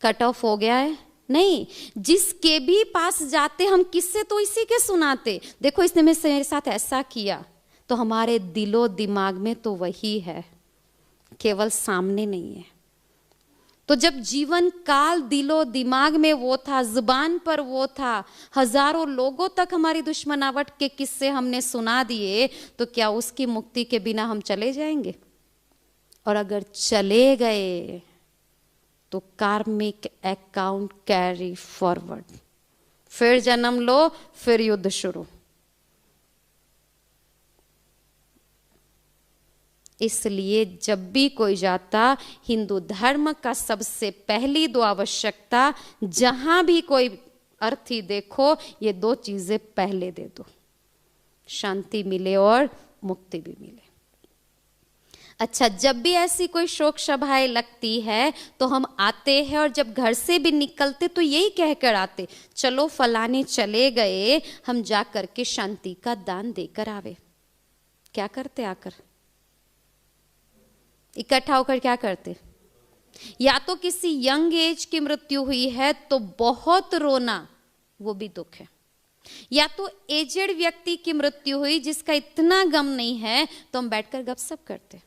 कट ऑफ हो गया है? नहीं। जिसके भी पास जाते हम किससे तो इसी के सुनाते, देखो इसने मेरे साथ ऐसा किया, तो हमारे दिलो दिमाग में तो वही है, केवल सामने नहीं है। तो जब जीवन काल दिलो दिमाग में वो था, जुबान पर वो था, हजारों लोगों तक हमारी दुश्मनावट के किस्से हमने सुना दिए, तो क्या उसकी मुक्ति के बिना हम चले जाएंगे? और अगर चले गए तो कार्मिक अकाउंट कैरी फॉरवर्ड, फिर जन्म लो, फिर युद्ध शुरू। इसलिए जब भी कोई जाता, हिंदू धर्म का सबसे पहली 2 आवश्यकता, जहां भी कोई अर्थी देखो, ये 2 चीजें पहले दे दो, शांति मिले और मुक्ति भी मिले। अच्छा, जब भी ऐसी कोई शोक सभाएं लगती है तो हम आते हैं, और जब घर से भी निकलते तो यही कहकर आते, चलो फलाने चले गए, हम जा करके शांति का दान देकर आवे। क्या करते? आकर इकट्ठा होकर क्या करते? या तो किसी यंग एज की मृत्यु हुई है तो बहुत रोना, वो भी दुख है। या तो एजेड व्यक्ति की मृत्यु हुई जिसका इतना गम नहीं है, तो हम बैठकर गपशप करते।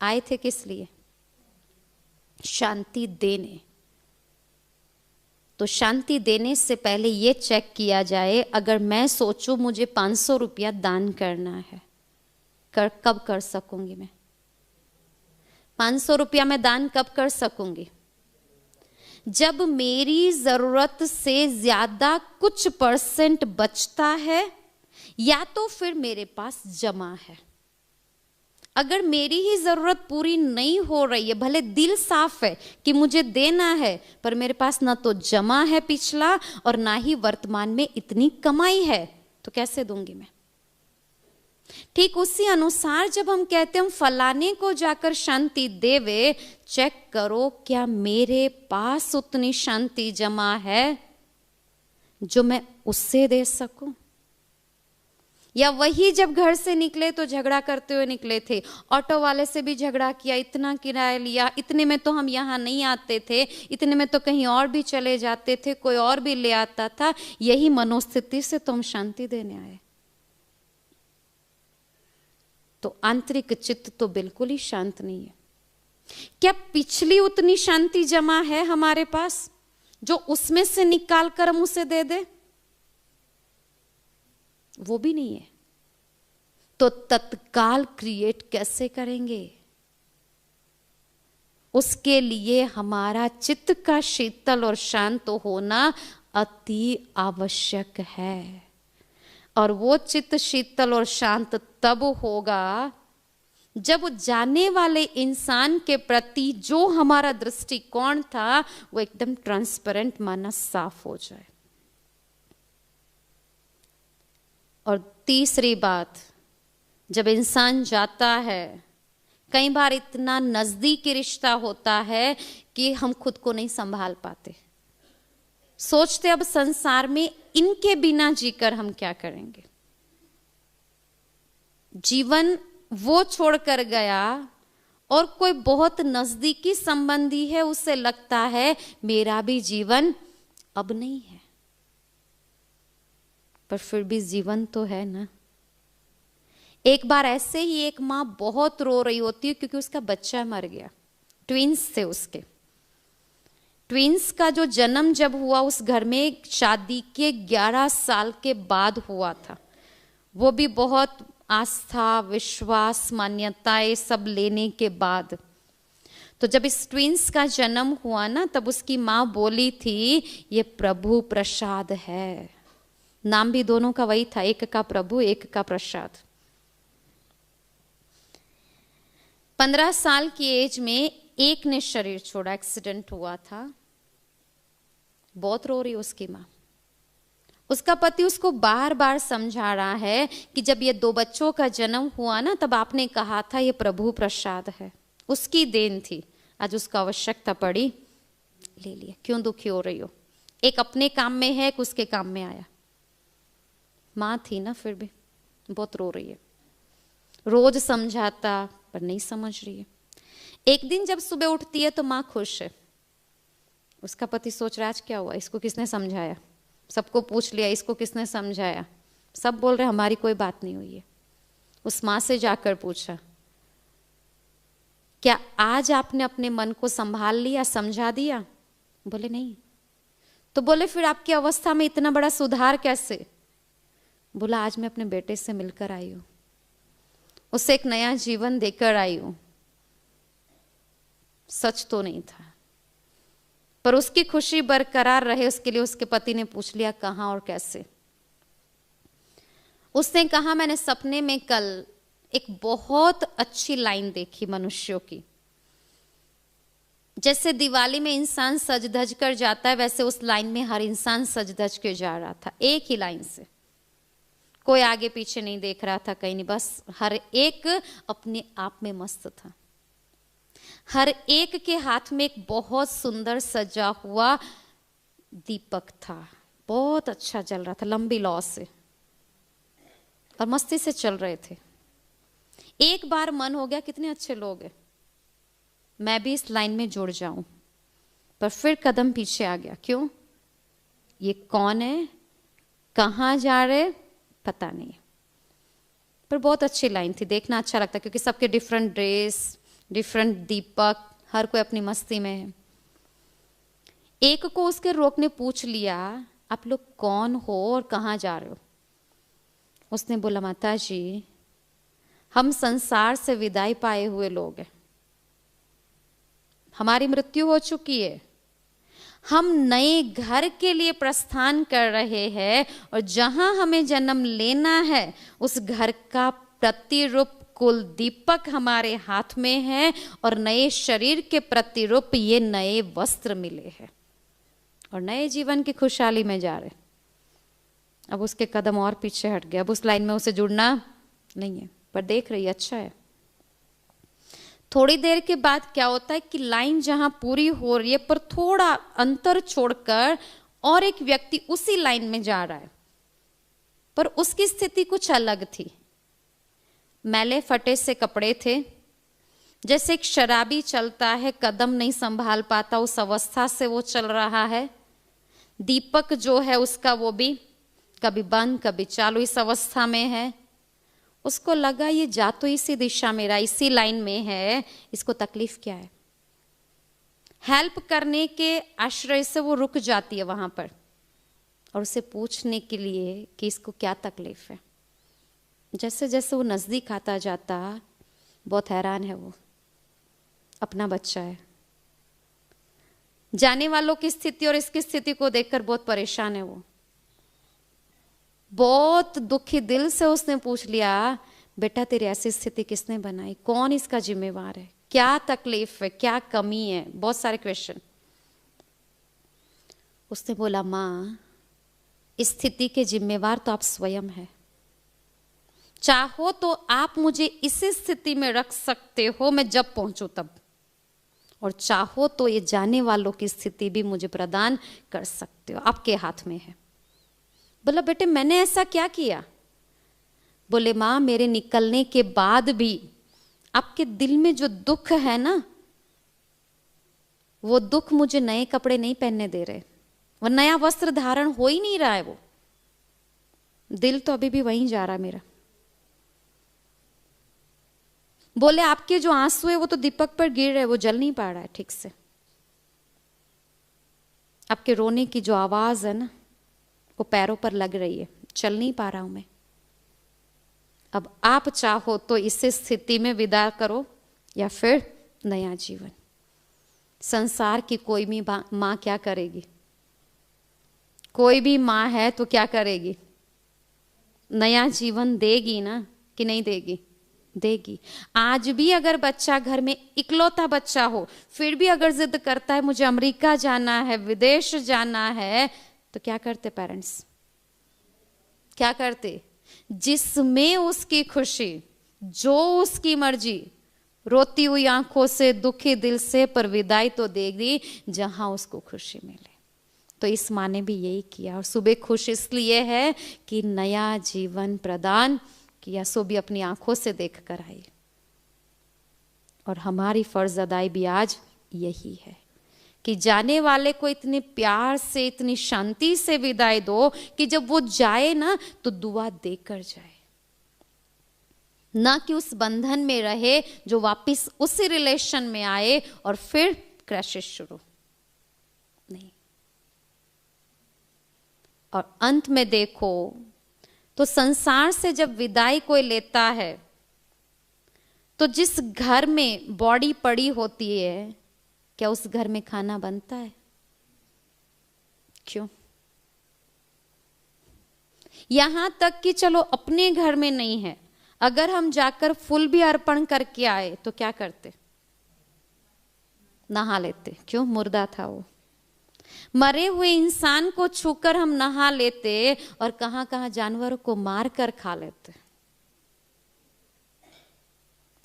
आए थे किस लिए? शांति देने। तो शांति देने से पहले ये चेक किया जाए, अगर मैं सोचूं मुझे 500 रुपया दान करना है, कब कर सकूंगी मैं? 500 रुपया मैं दान कब कर सकूंगी? जब मेरी जरूरत से ज्यादा कुछ % बचता है, या तो फिर मेरे पास जमा है। अगर मेरी ही जरूरत पूरी नहीं हो रही है, भले दिल साफ है कि मुझे देना है, पर मेरे पास ना तो जमा है पिछला और ना ही वर्तमान में इतनी कमाई है, तो कैसे दूंगी मैं? ठीक उसी अनुसार जब हम कहते हैं हम फलाने को जाकर शांति देवे, चेक करो क्या मेरे पास उतनी शांति जमा है जो मैं उससे दे सकूं? या वही जब घर से निकले तो झगड़ा करते हुए निकले थे, ऑटो वाले से भी झगड़ा किया, इतना किराया लिया, इतने में तो हम यहाँ नहीं आते थे, इतने में तो कहीं और भी चले जाते थे, कोई और भी ले आता था। यही मनोस्थिति से तो हम शांति देने आए। तो आंतरिक चित्त तो बिल्कुल ही शांत नहीं है। क्या पिछली उतनी शांति जमा है हमारे पास जो उसमें से निकाल कर हम उसे दे दे? वो भी नहीं है। तो तत्काल क्रिएट कैसे करेंगे? उसके लिए हमारा चित्त का शीतल और शांत होना अति आवश्यक है। और वो चित्त शीतल और शांत तब होगा जब जाने वाले इंसान के प्रति जो हमारा दृष्टिकोण था वो एकदम ट्रांसपेरेंट, माना साफ हो जाए। और तीसरी बात, जब इंसान जाता है, कई बार इतना नजदीकी रिश्ता होता है कि हम खुद को नहीं संभाल पाते, सोचते अब संसार में इनके बिना जीकर हम क्या करेंगे। जीवन वो छोड़कर गया और कोई बहुत नजदीकी संबंधी है, उससे लगता है मेरा भी जीवन अब नहीं है, पर फिर भी जीवन तो है ना। एक बार ऐसे ही एक माँ बहुत रो रही होती है क्योंकि उसका बच्चा मर गया। ट्विंस थे उसके। ट्विंस का जो जन्म जब हुआ उस घर में शादी के 11 साल के बाद हुआ था, वो भी बहुत आस्था, विश्वास, मान्यताएं सब लेने के बाद। तो जब इस ट्विंस का जन्म हुआ ना, तब उसकी माँ बोली थी ये प्रभु प्रसाद है। नाम भी दोनों का वही था, एक का प्रभु, एक का प्रसाद। 15 साल की एज में एक ने शरीर छोड़ा, एक्सीडेंट हुआ था। बहुत रो रही उसकी माँ। उसका पति उसको बार बार समझा रहा है कि जब ये 2 बच्चों का जन्म हुआ ना, तब आपने कहा था ये प्रभु प्रसाद है, उसकी देन थी, आज उसको आवश्यकता पड़ी, ले लिया। क्यों दुखी हो रही हो? एक अपने काम में है, एक उसके काम में आया। माँ थी ना, फिर भी बहुत रो रही है। रोज समझाता पर नहीं समझ रही है। एक दिन जब सुबह उठती है तो माँ खुश है। उसका पति सोच रहा है आज क्या हुआ, इसको किसने समझाया, सबको पूछ लिया, इसको किसने समझाया। सब बोल रहे हमारी कोई बात नहीं हुई है। उस माँ से जाकर पूछा, क्या आज आपने अपने मन को संभाल लिया, समझा दिया? बोले नहीं। तो बोले फिर आपकी अवस्था में इतना बड़ा सुधार कैसे? बोला आज मैं अपने बेटे से मिलकर आई हूं, उससे एक नया जीवन देकर आई हूं। सच तो नहीं था, पर उसकी खुशी बरकरार रहे उसके लिए उसके पति ने पूछ लिया कहां और कैसे। उसने कहा मैंने सपने में कल एक बहुत अच्छी लाइन देखी मनुष्यों की। जैसे दिवाली में इंसान सज धज कर जाता है, वैसे उस लाइन में हर इंसान सज धज के जा रहा था, एक ही लाइन से। कोई आगे पीछे नहीं देख रहा था, कहीं नहीं, बस हर एक अपने आप में मस्त था। हर एक के हाथ में एक बहुत सुंदर सजा हुआ दीपक था, बहुत अच्छा जल रहा था, लंबी लौ से, और मस्ती से चल रहे थे। एक बार मन हो गया कितने अच्छे लोग हैं, मैं भी इस लाइन में जुड़ जाऊं, पर फिर कदम पीछे आ गया। क्यों? ये कौन है, कहां जा रहे, पता नहीं, पर बहुत अच्छी लाइन थी, देखना अच्छा लगता, क्योंकि सबके डिफरेंट ड्रेस, डिफरेंट दीपक, हर कोई अपनी मस्ती में है। एक को उसके रोकने पूछ लिया आप लोग कौन हो और कहां जा रहे हो? उसने बोला माता जी हम संसार से विदाई पाए हुए लोग हैं, हमारी मृत्यु हो चुकी है, हम नए घर के लिए प्रस्थान कर रहे हैं, और जहां हमें जन्म लेना है उस घर का प्रतिरूप कुल दीपक हमारे हाथ में है, और नए शरीर के प्रतिरूप ये नए वस्त्र मिले हैं, और नए जीवन की खुशहाली में जा रहे। अब उसके कदम और पीछे हट गए, अब उस लाइन में उसे जुड़ना नहीं है, पर देख रही अच्छा है। थोड़ी देर के बाद क्या होता है कि लाइन जहां पूरी हो रही है, पर थोड़ा अंतर छोड़कर और एक व्यक्ति उसी लाइन में जा रहा है, पर उसकी स्थिति कुछ अलग थी। मैले फटे से कपड़े थे, जैसे एक शराबी चलता है, कदम नहीं संभाल पाता, उस अवस्था से वो चल रहा है। दीपक जो है उसका वो भी कभी बंद कभी चालू, इस अवस्था में है। उसको लगा ये जा तो इसी दिशा में रहा, इसी लाइन में है, इसको तकलीफ क्या है। हेल्प करने के आश्रय से वो रुक जाती है वहां पर, और उसे पूछने के लिए कि इसको क्या तकलीफ है। जैसे जैसे वो नजदीक आता जाता, बहुत हैरान है वो, अपना बच्चा है। जाने वालों की स्थिति और इसकी स्थिति को देखकर बहुत परेशान है वो। बहुत दुखी दिल से उसने पूछ लिया, बेटा तेरी ऐसी स्थिति किसने बनाई, कौन इसका जिम्मेवार है, क्या तकलीफ है, क्या कमी है, बहुत सारे क्वेश्चन। उसने बोला, माँ इस स्थिति के जिम्मेवार तो आप स्वयं हैं। चाहो तो आप मुझे इस स्थिति में रख सकते हो मैं जब पहुंचूं तब, और चाहो तो ये जाने वालों की स्थिति भी मुझे प्रदान कर सकते हो, आपके हाथ में है। बोला, बेटे मैंने ऐसा क्या किया? बोले, माँ मेरे निकलने के बाद भी आपके दिल में जो दुख है ना, वो दुख मुझे नए कपड़े नहीं पहनने दे रहे, वो नया वस्त्र धारण हो ही नहीं रहा है, वो दिल तो अभी भी वहीं जा रहा है मेरा। बोले, आपके जो आंसू है वो तो दीपक पर गिर रहे, वो जल नहीं पा रहा है ठीक से। आपके रोने की जो आवाज है ना, वो पैरों पर लग रही है, चल नहीं पा रहा हूं मैं। अब आप चाहो तो इस स्थिति में विदा करो या फिर नया जीवन। संसार की कोई भी माँ क्या करेगी? कोई भी माँ है तो क्या करेगी? नया जीवन देगी ना, कि नहीं देगी? देगी। आज भी अगर बच्चा घर में इकलौता बच्चा हो, फिर भी अगर जिद करता है मुझे अमेरिका जाना है, विदेश जाना है, तो क्या करते पेरेंट्स? क्या करते? जिसमें उसकी खुशी, जो उसकी मर्जी, रोती हुई आंखों से, दुखी दिल से, पर विदाई तो देगी जहां उसको खुशी मिले। तो इस माँ ने भी यही किया, और सुबह खुश इसलिए है कि नया जीवन प्रदान किया, सो भी अपनी आंखों से देख कर आई। और हमारी फर्ज अदाई भी आज यही है कि जाने वाले को इतने प्यार से, इतनी शांति से विदाई दो कि जब वो जाए ना तो दुआ देकर जाए, ना कि उस बंधन में रहे जो वापिस उसी रिलेशन में आए और फिर क्रैशेस शुरू। नहीं। और अंत में देखो तो संसार से जब विदाई कोई लेता है तो जिस घर में बॉडी पड़ी होती है, क्या उस घर में खाना बनता है? क्यों? यहां तक कि चलो अपने घर में नहीं है, अगर हम जाकर फूल भी अर्पण करके आए तो क्या करते? नहा लेते। क्यों? मुर्दा था वो। मरे हुए इंसान को छूकर हम नहा लेते और कहां कहां जानवरों को मार कर खा लेते।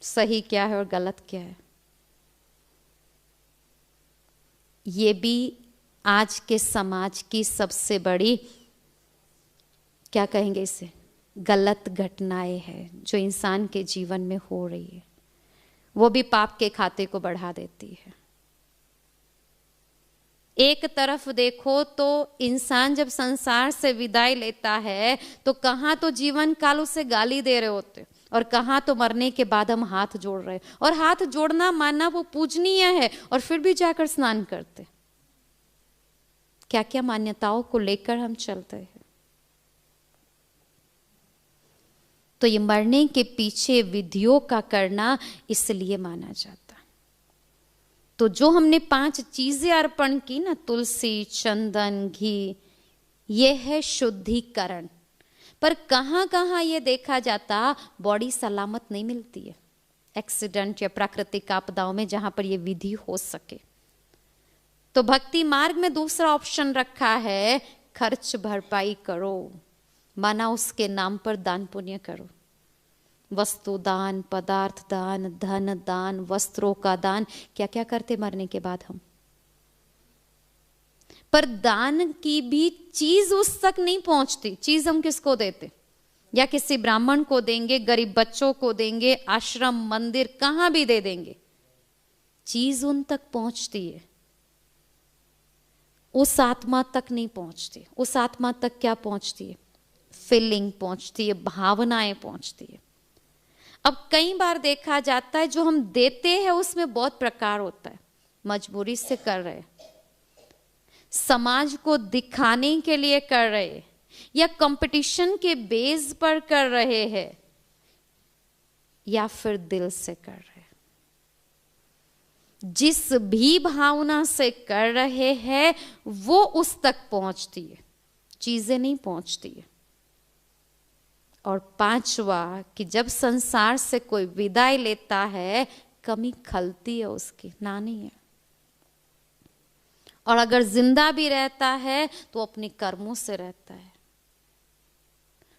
सही क्या है और गलत क्या है? ये भी आज के समाज की सबसे बड़ी, क्या कहेंगे इसे, गलत घटनाएं हैं जो इंसान के जीवन में हो रही है। वो भी पाप के खाते को बढ़ा देती है। एक तरफ देखो तो इंसान जब संसार से विदाई लेता है तो कहां तो जीवन काल उसे गाली दे रहे होते, और कहां तो मरने के बाद हम हाथ जोड़ रहे, और हाथ जोड़ना मानना वो पूजनीय है, और फिर भी जाकर स्नान करते। क्या क्या मान्यताओं को लेकर हम चलते हैं। तो ये मरने के पीछे विधियों का करना इसलिए माना जाता। तो जो हमने 5 चीजें अर्पण की ना, तुलसी, चंदन, घी, ये है शुद्धिकरण। पर कहां कहां ये देखा जाता बॉडी सलामत नहीं मिलती है, एक्सीडेंट या प्राकृतिक आपदाओं में, जहां पर ये विधि हो सके। तो भक्ति मार्ग में दूसरा ऑप्शन रखा है, खर्च भरपाई करो, माना उसके नाम पर दान पुण्य करो। वस्तु दान, पदार्थ दान, धन दान, वस्त्रों का दान, क्या क्या करते मरने के बाद हम। पर दान की भी चीज उस तक नहीं पहुंचती। चीज हम किसको देते? या किसी ब्राह्मण को देंगे, गरीब बच्चों को देंगे, आश्रम, मंदिर, कहां भी दे देंगे। चीज उन तक पहुंचती है, उस आत्मा तक नहीं पहुंचती। उस आत्मा तक क्या पहुंचती है? फीलिंग पहुंचती है, भावनाएं पहुंचती है। अब कई बार देखा जाता है जो हम देते हैं उसमें बहुत प्रकार होता है। मजबूरी से कर रहे, समाज को दिखाने के लिए कर रहे, या कंपटीशन के बेस पर कर रहे हैं, या फिर दिल से कर रहे। जिस भी भावना से कर रहे हैं वो उस तक पहुंचती है, चीजें नहीं पहुंचती है। और पांचवा कि जब संसार से कोई विदाई लेता है, कमी खलती है उसकी, ना नहीं है। और अगर जिंदा भी रहता है तो अपने कर्मों से रहता है।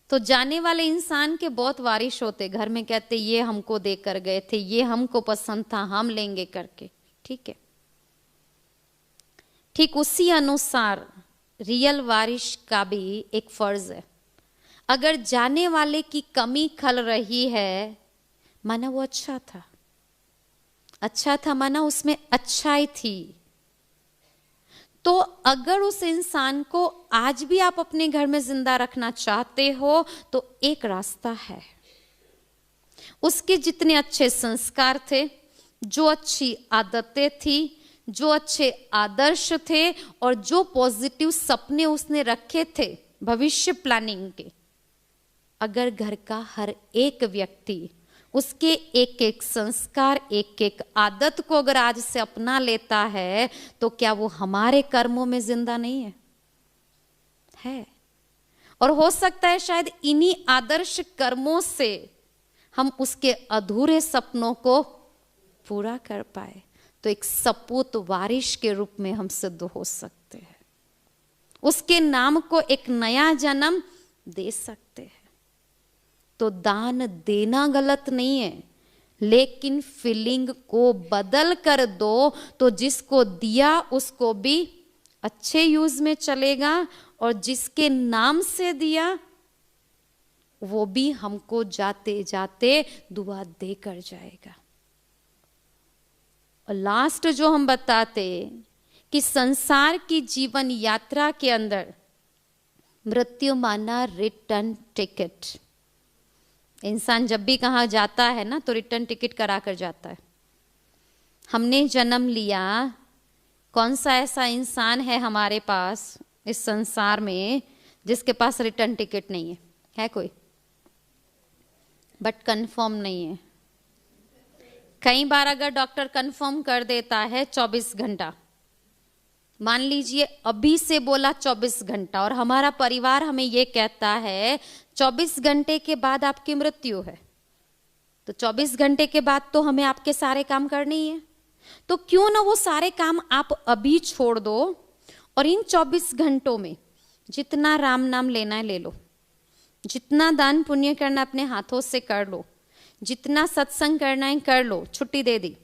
तो जाने वाले इंसान के बहुत वारिश होते, घर में कहते ये हमको देकर गए थे, ये हमको पसंद था, हम लेंगे करके, ठीक है। ठीक उसी अनुसार रियल वारिश का भी एक फर्ज है। अगर जाने वाले की कमी खल रही है, माना वो अच्छा था, अच्छा था माना उसमें अच्छाई थी, तो अगर उस इंसान को आज भी आप अपने घर में जिंदा रखना चाहते हो तो एक रास्ता है। उसके जितने अच्छे संस्कार थे, जो अच्छी आदतें थी, जो अच्छे आदर्श थे और जो पॉजिटिव सपने उसने रखे थे भविष्य प्लानिंग के, अगर घर का हर एक व्यक्ति उसके एक एक संस्कार, एक एक आदत को अगर आज से अपना लेता है, तो क्या वो हमारे कर्मों में जिंदा नहीं है? है। और हो सकता है शायद इन्हीं आदर्श कर्मों से हम उसके अधूरे सपनों को पूरा कर पाए, तो एक सपूत वारिश के रूप में हम सिद्ध हो सकते हैं, उसके नाम को एक नया जन्म दे सकते हैं। तो दान देना गलत नहीं है, लेकिन फीलिंग को बदल कर दो तो जिसको दिया उसको भी अच्छे यूज में चलेगा, और जिसके नाम से दिया वो भी हमको जाते जाते दुआ देकर जाएगा। और लास्ट जो हम बताते कि संसार की जीवन यात्रा के अंदर मृत्यु माना रिटर्न टिकट। इंसान जब भी कहाँ जाता है ना तो रिटर्न टिकट करा कर जाता है। हमने जन्म लिया, कौन सा ऐसा इंसान है हमारे पास इस संसार में जिसके पास रिटर्न टिकट नहीं है? है कोई? बट कंफर्म नहीं है। कई बार अगर डॉक्टर कंफर्म कर देता है 24 घंटा, मान लीजिए अभी से बोला 24 घंटा, और हमारा परिवार हमें ये कहता है 24 घंटे के बाद आपकी मृत्यु है, तो 24 घंटे के बाद तो हमें आपके सारे काम करने ही है, तो क्यों ना वो सारे काम आप अभी छोड़ दो और इन 24 घंटों में जितना राम नाम लेना है ले लो, जितना दान पुण्य करना अपने हाथों से कर लो, जितना सत्संग करना है कर लो, छुट्टी दे दी।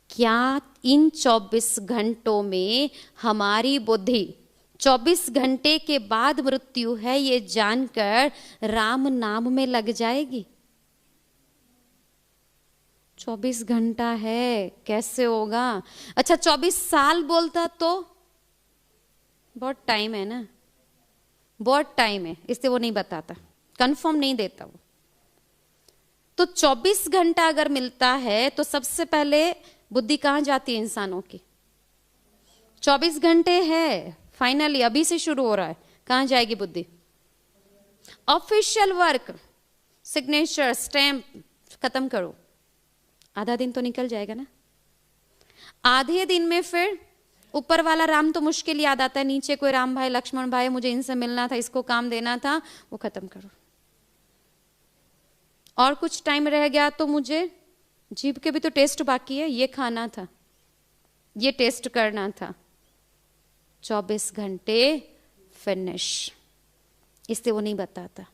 क्या इन 24 घंटों में हमारी बुद्धि 24 घंटे के बाद मृत्यु है ये जानकर राम नाम में लग जाएगी? 24 घंटा है, कैसे होगा? अच्छा 24 साल बोलता तो बहुत टाइम है ना, बहुत टाइम है, इसलिए वो नहीं बताता, कंफर्म नहीं देता वो। तो 24 घंटा अगर मिलता है तो सबसे पहले बुद्धि कहां जाती है इंसानों की? 24 घंटे है, फाइनली अभी से शुरू हो रहा है, कहां जाएगी बुद्धि? ऑफिशियल वर्क, सिग्नेचर, स्टैंप खत्म करो, आधा दिन तो निकल जाएगा ना। आधे दिन में फिर ऊपर वाला राम तो मुश्किल याद आता है, नीचे कोई राम भाई, लक्ष्मण भाई, मुझे इनसे मिलना था, इसको काम देना था, वो खत्म करो। और कुछ टाइम रह गया तो मुझे जीभ के भी तो टेस्ट बाकी है, ये खाना था, ये टेस्ट करना था। 24 घंटे फिनिश, इससे वो नहीं बताता।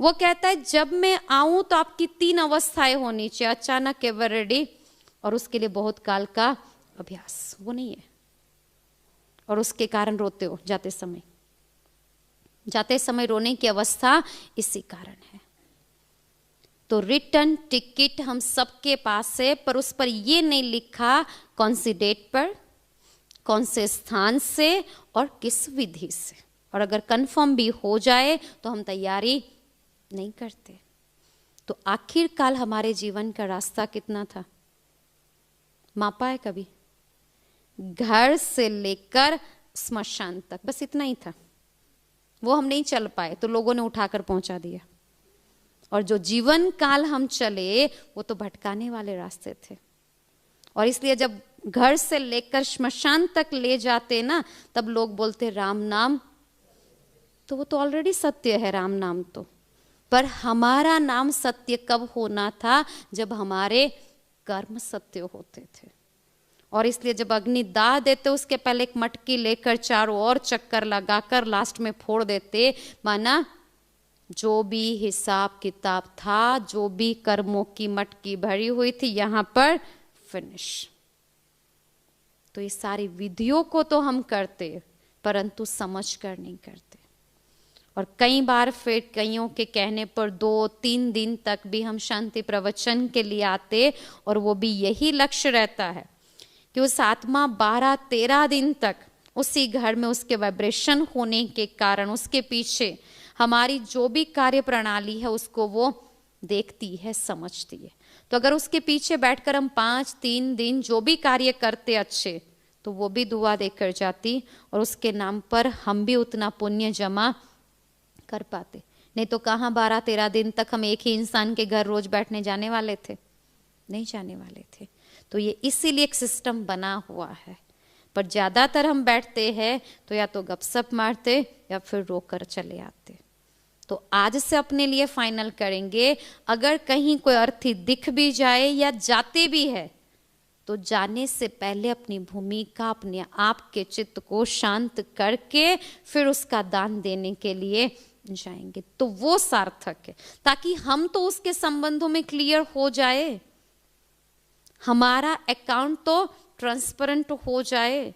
वो कहता है जब मैं आऊं तो आपकी 3 अवस्थाएं होनी चाहिए, अचानक एवर रेडी, और उसके लिए बहुत काल का अभ्यास, वो नहीं है। और उसके कारण रोते हो जाते समय, जाते समय रोने की अवस्था इसी कारण है। तो रिटर्न टिकट हम सबके पास है, पर उस पर ये नहीं लिखा कौन सी डेट पर, कौन से स्थान से और किस विधि से। और अगर कंफर्म भी हो जाए तो हम तैयारी नहीं करते। तो आखिरकार हमारे जीवन का रास्ता कितना था, मापा है कभी? घर से लेकर स्मशान तक, बस इतना ही था। वो हम नहीं चल पाए तो लोगों ने उठाकर पहुंचा दिया। और जो जीवन काल हम चले वो तो भटकाने वाले रास्ते थे। और इसलिए जब घर से लेकर श्मशान तक ले जाते ना, तब लोग बोलते राम नाम, तो वो तो ऑलरेडी सत्य है राम नाम तो। पर हमारा नाम सत्य कब होना था? जब हमारे कर्म सत्य होते थे। और इसलिए जब अग्नि दाह देते उसके पहले एक मटकी लेकर चारों ओर चक्कर लगाकर लास्ट में फोड़ देते, माना जो भी हिसाब किताब था, जो भी कर्मों की मटकी भरी हुई थी, यहां पर फिनिश। तो ये सारी विधियों को तो हम करते, परंतु समझ कर नहीं करते। और कई बार फिर कईयों के कहने पर 2-3 दिन तक भी हम शांति प्रवचन के लिए आते, और वो भी यही लक्ष्य रहता है कि उस आत्मा 12-13 दिन तक उसी घर में उसके वाइब्रेशन होने के कारण उसके पीछे हमारी जो भी कार्य प्रणाली है उसको वो देखती है, समझती है। तो अगर उसके पीछे बैठकर हम 5-3 दिन जो भी कार्य करते अच्छे, तो वो भी दुआ देकर जाती, और उसके नाम पर हम भी उतना पुण्य जमा कर पाते। नहीं तो कहाँ 12-13 दिन तक हम एक ही इंसान के घर रोज बैठने जाने वाले थे? नहीं जाने वाले थे। तो ये इसीलिए एक सिस्टम बना हुआ है। पर ज्यादातर हम बैठते हैं तो या तो गपशप मारते या फिर रोकर चले आते। तो आज से अपने लिए फाइनल करेंगे, अगर कहीं कोई अर्थी दिख भी जाए या जाते भी है, तो जाने से पहले अपनी भूमिका, अपने आप के चित्त को शांत करके फिर उसका दान देने के लिए जाएंगे, तो वो सार्थक है। ताकि हम तो उसके संबंधों में क्लियर हो जाए, हमारा अकाउंट तो ट्रांसपेरेंट हो जाए।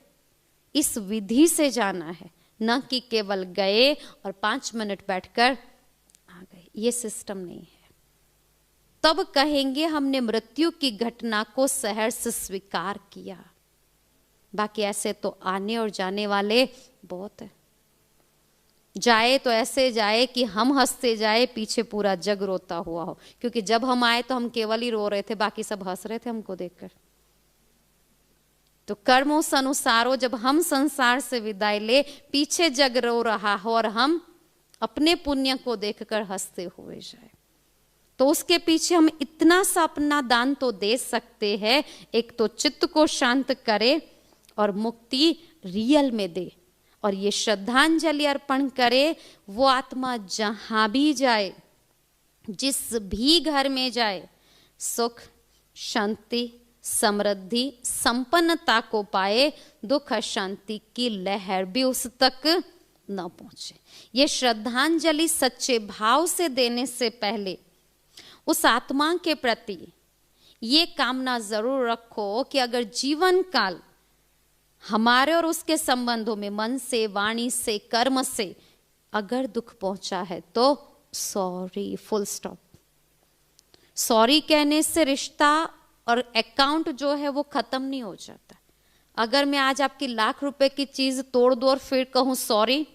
इस विधि से जाना है, न कि केवल गए और 5 मिनट बैठकर आ गए। ये सिस्टम नहीं है। तब कहेंगे हमने मृत्यु की घटना को सहर्ष स्वीकार किया। बाकी ऐसे तो आने और जाने वाले बहुत है। जाए तो ऐसे जाए कि हम हंसते जाए, पीछे पूरा जग रोता हुआ हो। क्योंकि जब हम आए तो हम केवल ही रो रहे थे, बाकी सब हंस रहे थे हमको देखकर। तो कर्मों से अनुसारो जब हम संसार से विदाई ले, पीछे जग रो रहा हो और हम अपने पुण्य को देखकर हंसते हुए जाए, तो उसके पीछे हम इतना सा अपना दान तो दे सकते हैं। एक तो चित्त को शांत करे और मुक्ति रियल में दे, और ये श्रद्धांजलि अर्पण करे। वो आत्मा जहां भी जाए, जिस भी घर में जाए, सुख, शांति, समृद्धि, संपन्नता को पाए, दुख शांति की लहर भी उस तक न पहुंचे। ये श्रद्धांजलि सच्चे भाव से देने से पहले उस आत्मा के प्रति ये कामना जरूर रखो कि अगर जीवन काल हमारे और उसके संबंधों में मन से, वाणी से, कर्म से अगर दुख पहुंचा है, तो सॉरी, फुल स्टॉप। सॉरी कहने से रिश्ता और अकाउंट जो है वो खत्म नहीं हो जाता। अगर मैं आज आपकी लाख रुपए की चीज तोड़ दूं और फिर कहूं सॉरी,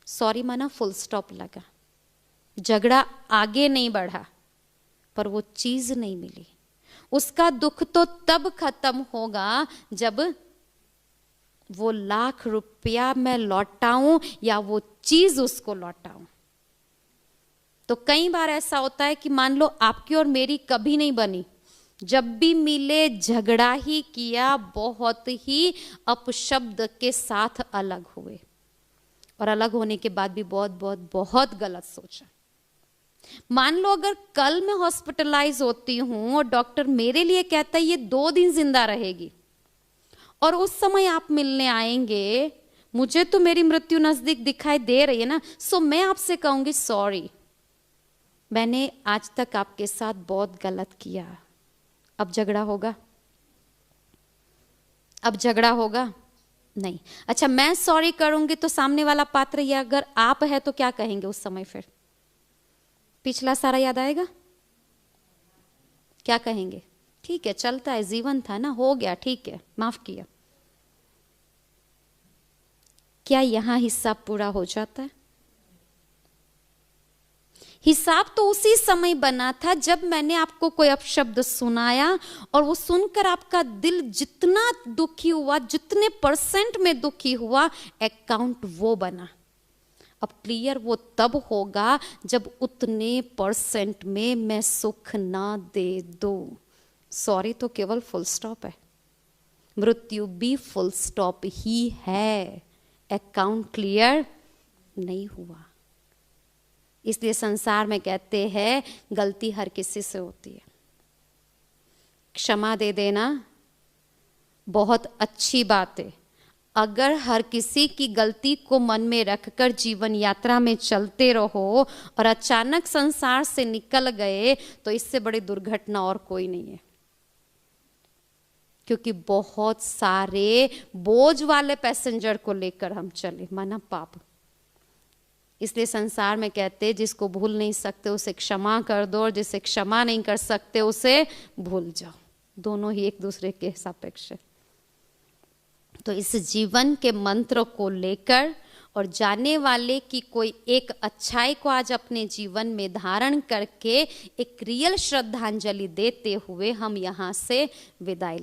सॉरी माना फुल स्टॉप लगा, झगड़ा आगे नहीं बढ़ा, पर वो चीज नहीं मिली। उसका दुख तो तब खत्म होगा जब वो लाख रुपया मैं लौटाऊं या वो चीज उसको लौटाऊं। तो कई बार ऐसा होता है कि मान लो आपकी और मेरी कभी नहीं बनी, जब भी मिले झगड़ा ही किया, बहुत ही अपशब्द के साथ अलग हुए, और अलग होने के बाद भी बहुत बहुत बहुत गलत सोचा। मान लो अगर कल मैं हॉस्पिटलाइज होती हूं और डॉक्टर मेरे लिए कहता है ये 2 दिन जिंदा रहेगी, और उस समय आप मिलने आएंगे, मुझे तो मेरी मृत्यु नजदीक दिखाई दे रही है ना, सो मैं आपसे कहूंगी सॉरी, मैंने आज तक आपके साथ बहुत गलत किया। अब झगड़ा होगा? अब झगड़ा होगा? नहीं। अच्छा, मैं सॉरी करूंगी तो सामने वाला पात्र या अगर आप है तो क्या कहेंगे उस समय? फिर पिछला सारा याद आएगा? क्या कहेंगे? ठीक है, चलता है, जीवन था ना, हो गया, ठीक है, माफ किया। क्या यहां हिसाब पूरा हो जाता है? हिसाब तो उसी समय बना था जब मैंने आपको कोई अपशब्द सुनाया, और वो सुनकर आपका दिल जितना दुखी हुआ, जितने % में दुखी हुआ, अकाउंट वो बना। अब क्लियर वो तब होगा जब उतने % में मैं सुख ना दे दूं। सॉरी तो केवल फुल स्टॉप है, मृत्यु भी फुल स्टॉप ही है, अकाउंट क्लियर नहीं हुआ। इसलिए संसार में कहते हैं गलती हर किसी से होती है, क्षमा दे देना बहुत अच्छी बात है। अगर हर किसी की गलती को मन में रखकर जीवन यात्रा में चलते रहो और अचानक संसार से निकल गए तो इससे बड़ी दुर्घटना और कोई नहीं है, क्योंकि बहुत सारे बोझ वाले पैसेंजर को लेकर हम चले, माना पाप। इसलिए संसार में कहते हैं जिसको भूल नहीं सकते उसे क्षमा कर दो, और जिसे क्षमा नहीं कर सकते उसे भूल जाओ। दोनों ही एक दूसरे के सापेक्ष है। तो इस जीवन के मंत्र को लेकर और जाने वाले की कोई एक अच्छाई को आज अपने जीवन में धारण करके एक रियल श्रद्धांजलि देते हुए हम यहाँ से विदाई